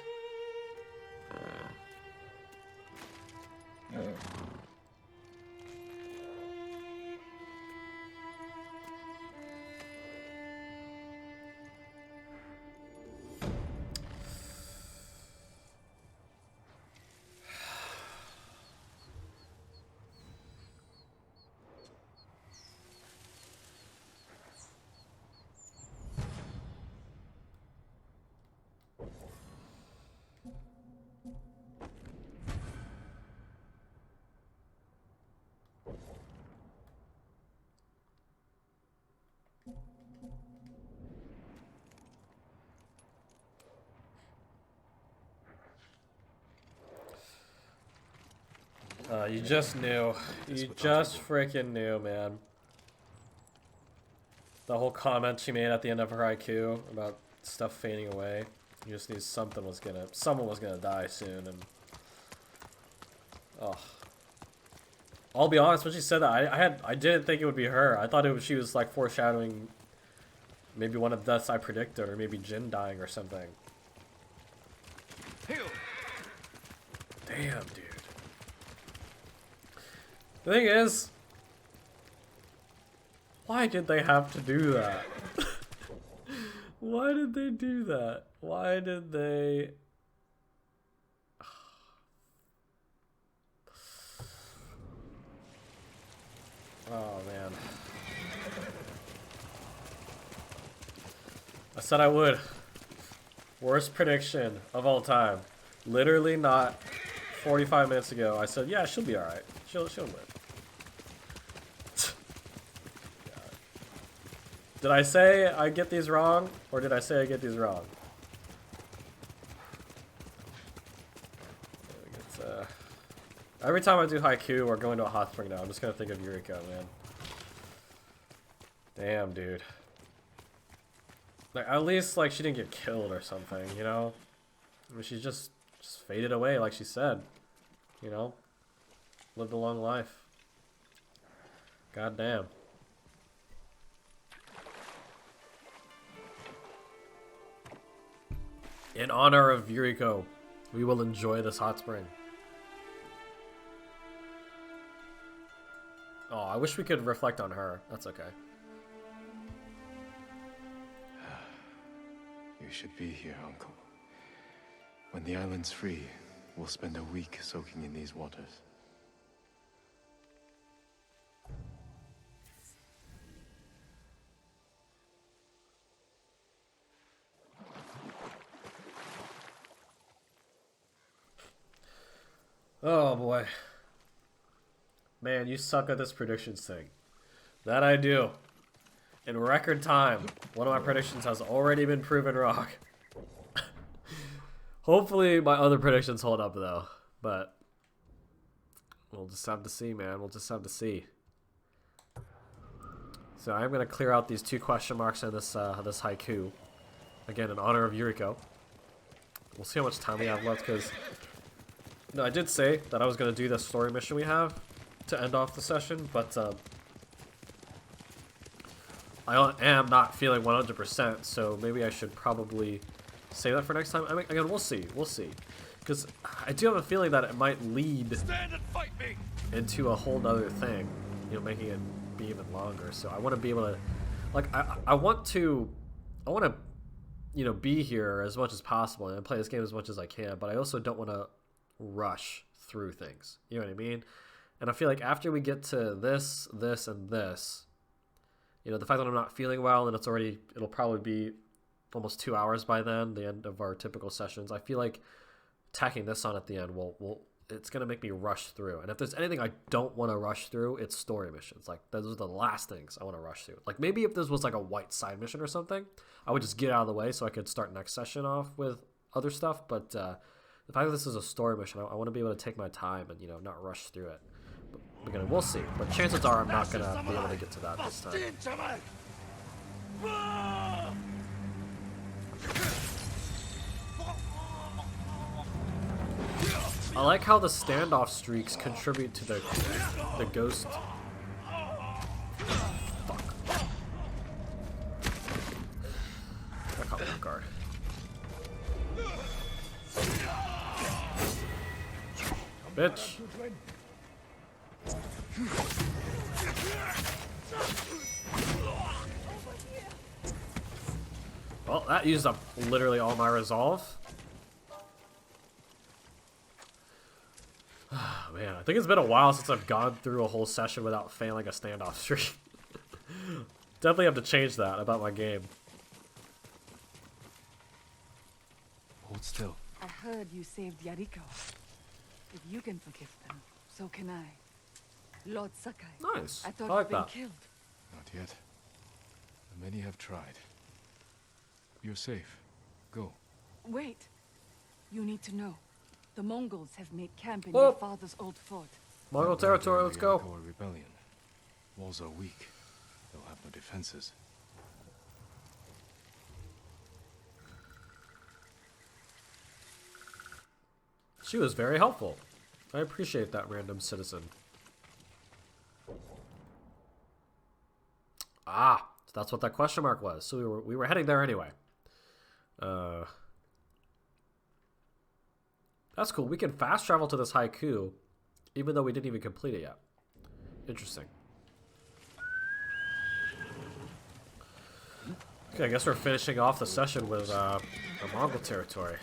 You just knew. You just freaking knew, man. The whole comment she made at the end of her IQ about stuff fading away. You just knew someone was gonna die soon, and oh. I'll be honest, when she said that, I didn't think it would be her. I thought she was like foreshadowing maybe one of the deaths I predicted, or maybe Jin dying or something. Damn, dude. The thing is, why did they have to do that? Why did they do that? Why did they Oh man. I said I would. Worst prediction of all time. Literally not 45 minutes ago. I said, yeah, she'll be alright. She'll win. Did I say I get these wrong? Or did I say I get these wrong? Every time I do haiku or going to a hot spring now, I'm just gonna think of Yuriko, man. Damn, dude. Like, at least, like, she didn't get killed or something, you know? I mean, she just faded away, like she said. You know? Lived a long life. God damn. In honor of Yuriko, we will enjoy this hot spring. Oh, I wish we could reflect on her. That's okay. You should be here, Uncle. When the island's free, we'll spend a week soaking in these waters. Oh boy. Man, you suck at this predictions thing. That I do. In record time, one of my predictions has already been proven wrong. Hopefully my other predictions hold up though, but we'll just have to see, man. We'll just have to see. So I'm gonna clear out these 2 question marks in this this haiku, again in honor of Yuriko. We'll see how much time we have left, because no, I did say that I was gonna do this story mission we have to end off the session, but I am not feeling 100%, so maybe I should probably save that for next time. I mean, again, we'll see, because I do have a feeling that it might lead into a whole nother thing, you know, making it be even longer. So I want to be able to, like, I want to, you know, be here as much as possible and play this game as much as I can, but I also don't want to rush through things. You know what I mean? And I feel like after we get to this, and this, you know, the fact that I'm not feeling well and it'll probably be almost 2 hours by then, the end of our typical sessions. I feel like tacking this on at the end it's gonna make me rush through. And if there's anything I don't want to rush through, it's story missions. Like, those are the last things I want to rush through. Like, maybe if this was like a white side mission or something, I would just get out of the way so I could start next session off with other stuff. But the fact that this is a story mission, I want to be able to take my time and, you know, not rush through it. But again, we'll see. But chances are I'm not gonna be able to get to that this time. I like how the standoff streaks contribute to the ghost. Fuck. I caught me off guard. Bitch. Well, that used up literally all my resolve. Man, I think it's been a while since I've gone through a whole session without failing a standoff streak. Definitely have to change that about my game. Hold still. I heard you saved Yariko. If you can forgive them, so can I. Lord Sakai. Nice. I thought I like you'd been that. killed. Not yet. Many have tried. You're safe. Go. Wait. You need to know. The Mongols have made camp in Oh. your father's old fort. Mongol territory, let's go. Or rebellion. Walls are weak. They'll have no defenses. She was very helpful. I appreciate that, random citizen. Ah, so that's what that question mark was. So we were heading there anyway. That's cool. We can fast travel to this haiku, even though we didn't even complete it yet. Interesting. Okay, I guess we're finishing off the session with the Mongol territory.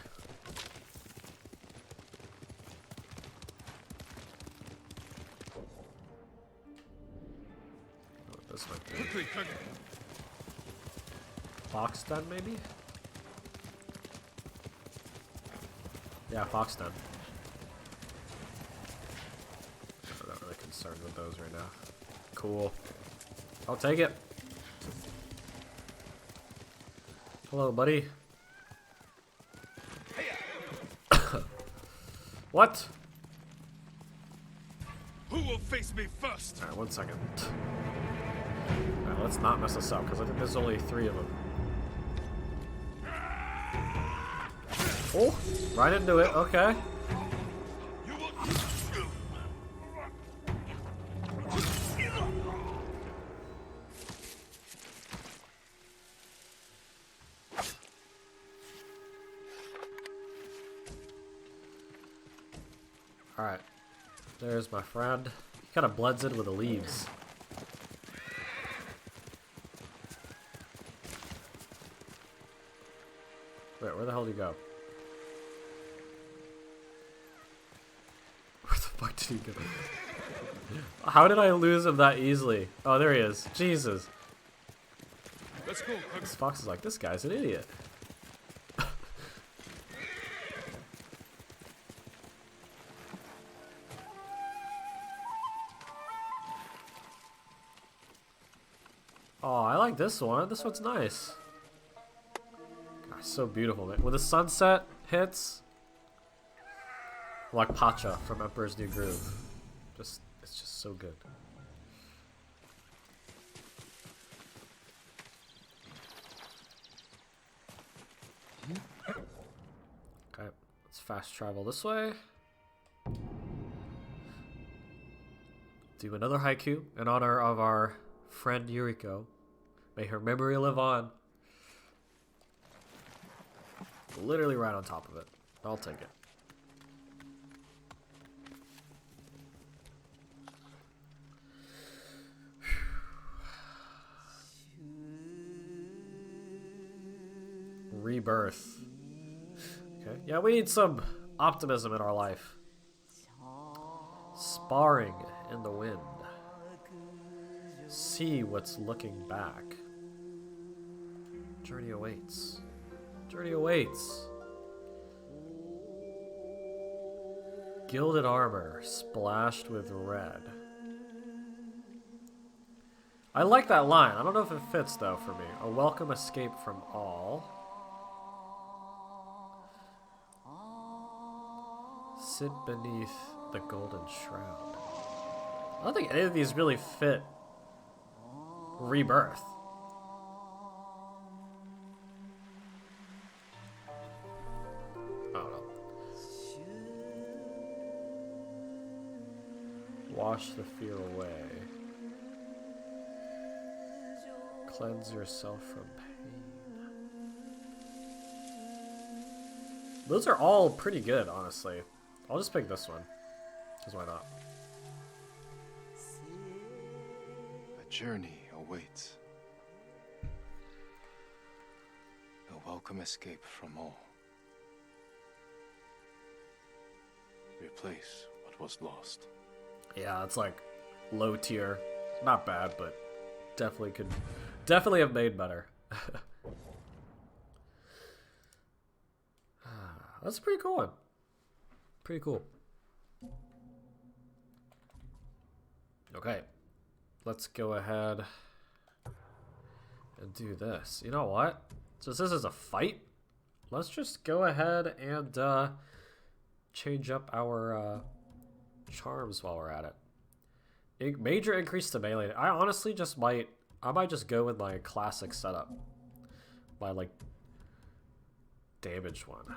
this might be. Fox Den, maybe? Yeah, Fox Den. I'm not really concerned with those right now. Cool. I'll take it. Hello, buddy. What? Who will face me first? Alright, 1 second. Alright, let's not mess this up, because I think there's only 3 of them. Oh, right into it, okay. Alright, there's my friend. He kind of blends in with the leaves. Wait, where the hell did he go? Where the fuck did he go? How did I lose him that easily? Oh, there he is. Jesus. Let's go. This fox is like, this guy's an idiot. Oh, I like this one. This one's nice. God, so beautiful, man. When the sunset hits, like Pacha from Emperor's New Groove. It's just so good. Okay, let's fast travel this way. Do another haiku in honor of our friend Yuriko. May her memory live on. Literally right on top of it. I'll take it. Rebirth. Okay. Yeah, we need some optimism in our life. Sparring in the wind. See what's looking back. Journey awaits. Journey awaits. Gilded armor splashed with red. I like that line. I don't know if it fits though for me. A welcome escape from all. Sit beneath the golden shroud. I don't think any of these really fit Rebirth. I don't know. Wash the fear away. Cleanse yourself from pain. Those are all pretty good, honestly. I'll just pick this one. Because why not? A journey awaits. A welcome escape from all. Replace what was lost. Yeah, it's like low tier. Not bad, but definitely have made better. That's a pretty cool one. Pretty cool. Okay. Let's go ahead and do this. You know what? Since this is a fight, let's just go ahead and change up our charms while we're at it. Major increase to melee. I honestly just might just go with my classic setup. My like damage one.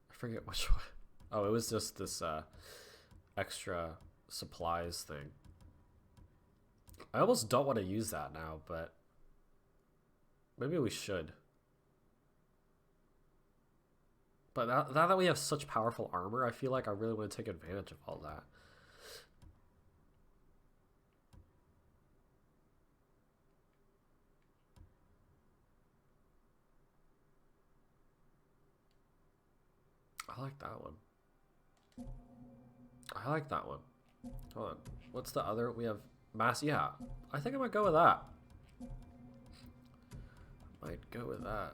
I forget which one. Oh, it was just this extra supplies thing. I almost don't want to use that now, but maybe we should. But now that we have such powerful armor, I feel like I really want to take advantage of all that. I like that one. I like that one. Hold on. What's the other? We have mass. Yeah, I think I might go with that. Might go with that.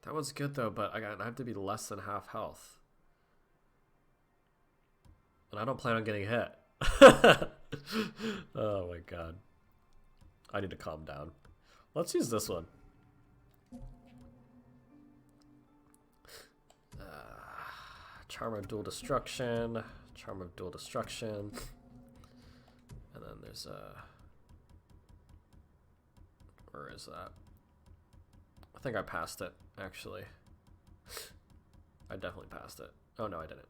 That one's good though, but I have to be less than half health. And I don't plan on getting hit. Oh my god. I need to calm down. Let's use this one. Charm of Dual Destruction. Charm of Dual Destruction. And then there's a... Where is that? I think I passed it, actually. I definitely passed it. Oh, no, I didn't.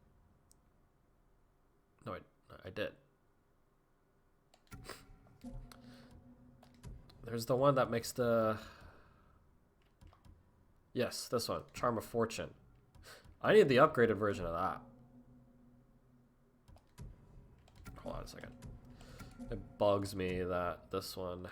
No, I did. There's the one that makes the... Yes, this one. Charm of Fortune. I need the upgraded version of that. Hold on a second. It bugs me that this one...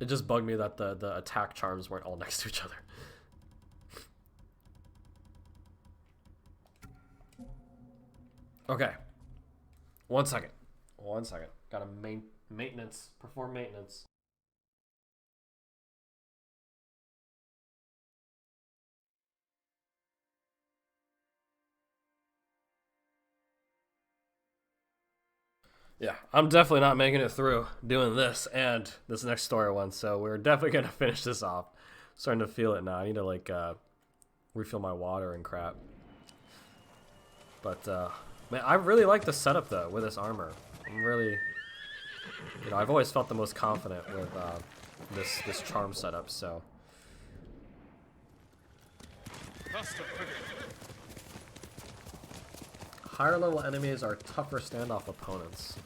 It just bugged me that the attack charms weren't all next to each other. Okay. 1 second. 1 second. Gotta maintenance. Perform maintenance. Yeah, I'm definitely not making it through doing this and this next story one, so we're definitely gonna finish this off. Starting to feel it now. I need to like refill my water and crap. But man, I really like the setup though with this armor. I'm really, you know, I've always felt the most confident with this charm setup. So. Higher level enemies are tougher standoff opponents.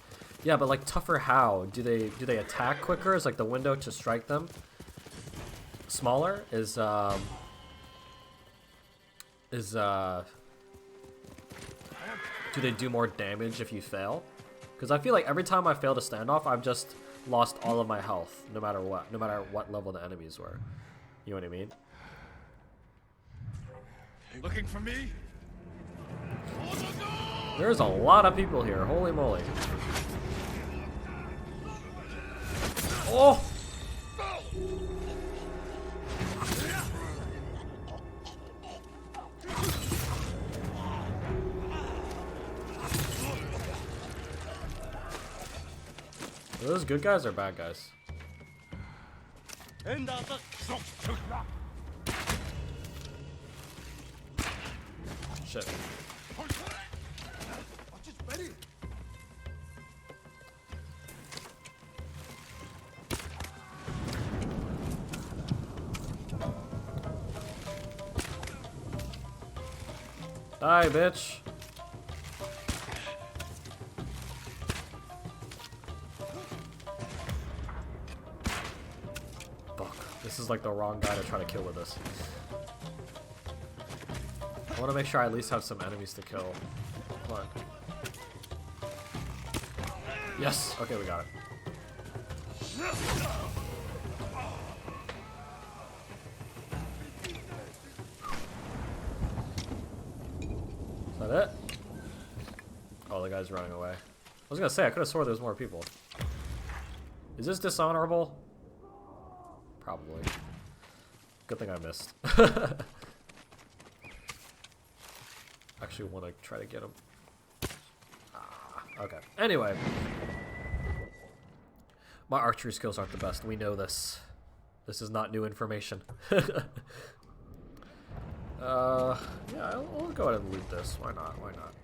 Yeah, but like tougher how? Do they attack quicker? Is like the window to strike them smaller? Do they do more damage if you fail? Because I feel like every time I fail to stand off, I've just lost all of my health, no matter what level the enemies were. You know what I mean? Looking for me? There's a lot of people here. Holy moly. Oh! Are those good guys or bad guys? Shit. Die, bitch. Fuck. This is like the wrong guy to try to kill with this. I want to make sure I at least have some enemies to kill. Come on. Yes! Okay, we got it. Is that it? Oh, the guy's running away. I was gonna say, I could have swore there was more people. Is this dishonorable? Probably. Good thing I missed. Actually want to try to get him. Okay. Anyway. My archery skills aren't the best. We know this. This is not new information. Yeah, I'll go ahead and loot this. Why not? Why not?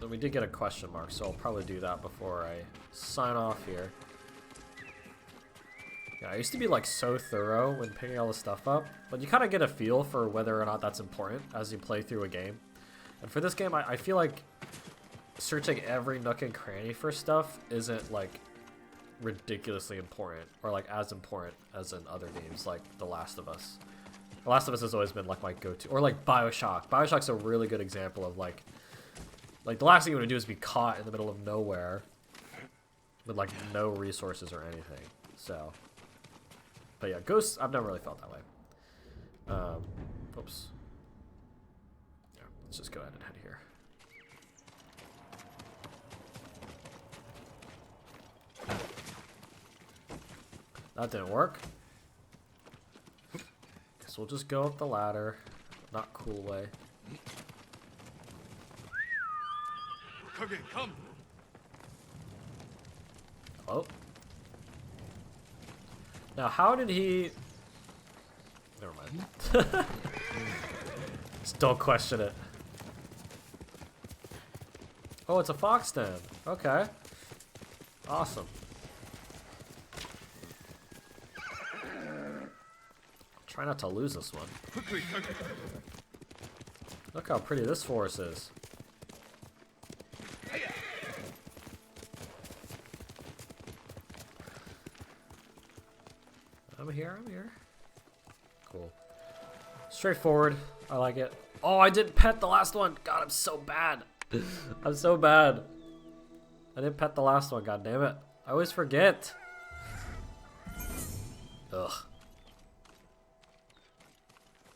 Then we did get a question mark, so I'll probably do that before I sign off here. Yeah, I used to be like so thorough when picking all this stuff up, but you kind of get a feel for whether or not that's important as you play through a game. And for this game, I feel like searching every nook and cranny for stuff isn't like ridiculously important or like as important as in other games like The Last of Us. The Last of Us has always been like my go-to, or like BioShock. BioShock's a really good example of like the last thing you want to do is be caught in the middle of nowhere with like no resources or anything. So, but yeah, Ghosts, I've never really felt that way. Oops. Yeah, let's just go ahead and head here. That didn't work. Guess we'll just go up the ladder. Not cool way. Kage, come! Oh. Now, how did he... Never mind. Just don't question it. Oh, it's a fox den. Okay. Awesome. Try not to lose this one. Quickly, Kage! Look how pretty this forest is. I'm here, I'm here. Cool. Straightforward. I like it. Oh, I didn't pet the last one. God, I'm so bad. I'm so bad. I didn't pet the last one, god damn it. I always forget. Ugh.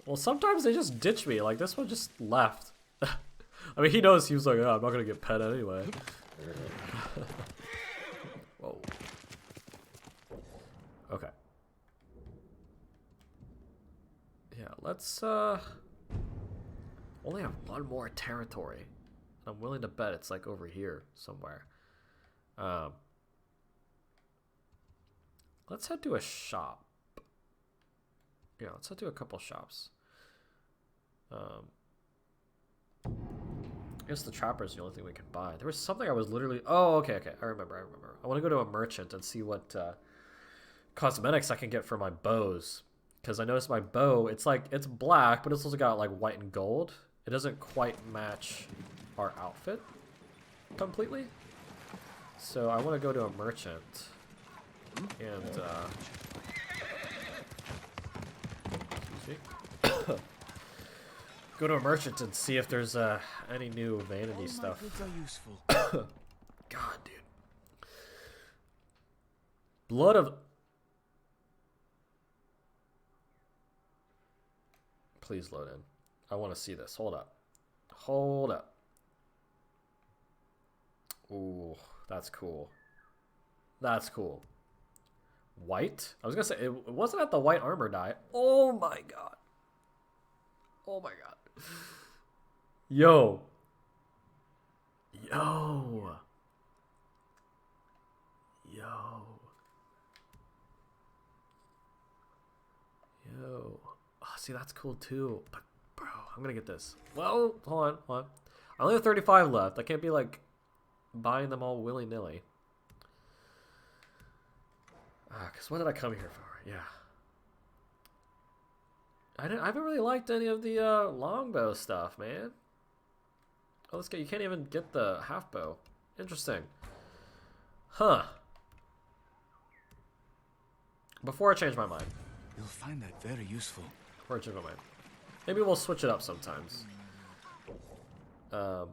Well, sometimes they just ditch me. Like, this one just left. I mean, he knows. He was like, oh, I'm not gonna get pet anyway. Whoa. Okay. Yeah, let's, only have one more territory. I'm willing to bet it's, like, over here somewhere. Let's head to a shop. Yeah, let's head to a couple shops. I guess the trapper's the only thing we can buy. There was something I was literally... Oh, okay. I remember. I want to go to a merchant and see what cosmetics I can get for my bows. Because I noticed my bow, it's black, but it's also got like white and gold. It doesn't quite match our outfit completely. So I want to go to a merchant and... excuse me. Go to a merchant and see if there's any new vanity stuff. Goods are useful. God, dude. Blood of... Please load in. I want to see this. Hold up. Hold up. Ooh, that's cool. That's cool. White? I was going to say, it wasn't at the white armor dye. Oh my god. Oh my god. Yo. Yo. Yo. Yo. Oh, see, that's cool too. But, bro, I'm gonna get this. Well, hold on. I only have 35 left. I can't be, like, buying them all willy-nilly. Because what did I come here for? Yeah. I haven't really liked any of the longbow stuff, man. Oh, let's get. You can't even get the half bow. Interesting. Huh. Before I change my mind. You'll find that very useful. Before I change my mind. Maybe we'll switch it up sometimes. Yeah,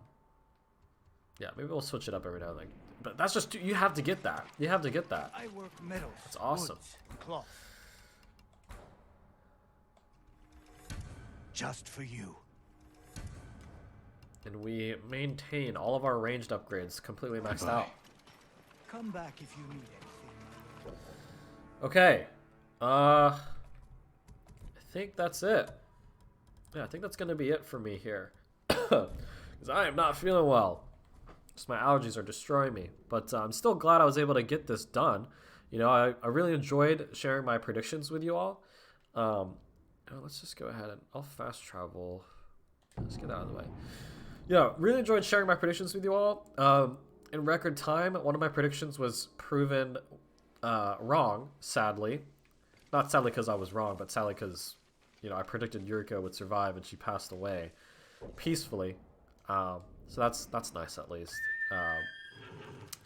maybe we'll switch it up every now and then. But that's just, you have to get that. You have to get that. I work metals. That's awesome. Woods, cloth. Just for you. And we maintain all of our ranged upgrades completely maxed out. Come back if you need anything. Okay. I think that's it. Yeah, I think that's going to be it for me here. Because I am not feeling well. Just my allergies are destroying me. But I'm still glad I was able to get this done. You know, I really enjoyed sharing my predictions with you all. Let's just go ahead and I'll fast travel. Let's get that out of the way. Yeah, really enjoyed sharing my predictions with you all. In record time, one of my predictions was proven wrong, sadly. Not sadly because I was wrong, but sadly because, you know, I predicted Yuriko would survive and she passed away peacefully. So that's nice at least.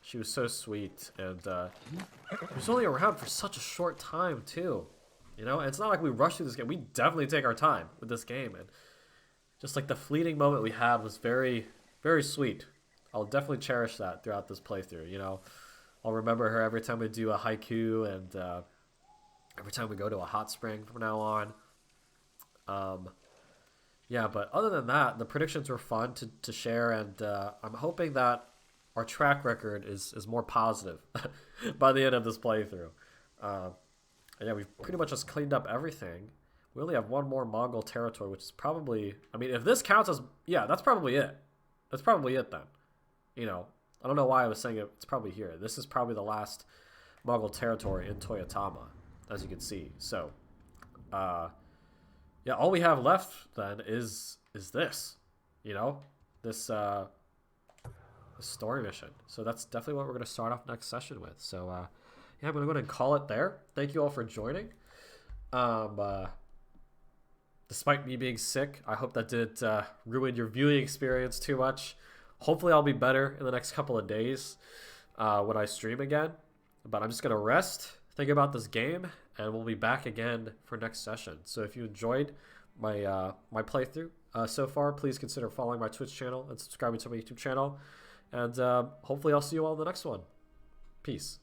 She was so sweet, and she was only around for such a short time too. You know, and it's not like we rushed through this game. We definitely take our time with this game, and just like the fleeting moment we had was very, very sweet. I'll definitely cherish that throughout this playthrough. You know, I'll remember her every time we do a haiku, and every time we go to a hot spring from now on. Yeah, but other than that, the predictions were fun to share, and I'm hoping that our track record is more positive by the end of this playthrough. And yeah, we've pretty much just cleaned up everything. We only have one more Mongol territory, which is probably... I mean, if this counts as... Yeah, that's probably it. That's probably it then. You know, I don't know why I was saying it's probably here. This is probably the last Mongol territory in Toyotama, as you can see. So, yeah, all we have left then is this, you know, this story mission. So that's definitely what we're going to start off next session with. So yeah, I'm going to go ahead and call it there. Thank you all for joining. Despite me being sick, I hope that didn't ruin your viewing experience too much. Hopefully I'll be better in the next couple of days when I stream again. But I'm just going to rest, think about this game, and we'll be back again for next session. So if you enjoyed my my playthrough so far, please consider following my Twitch channel and subscribing to my YouTube channel. And hopefully I'll see you all in the next one. Peace.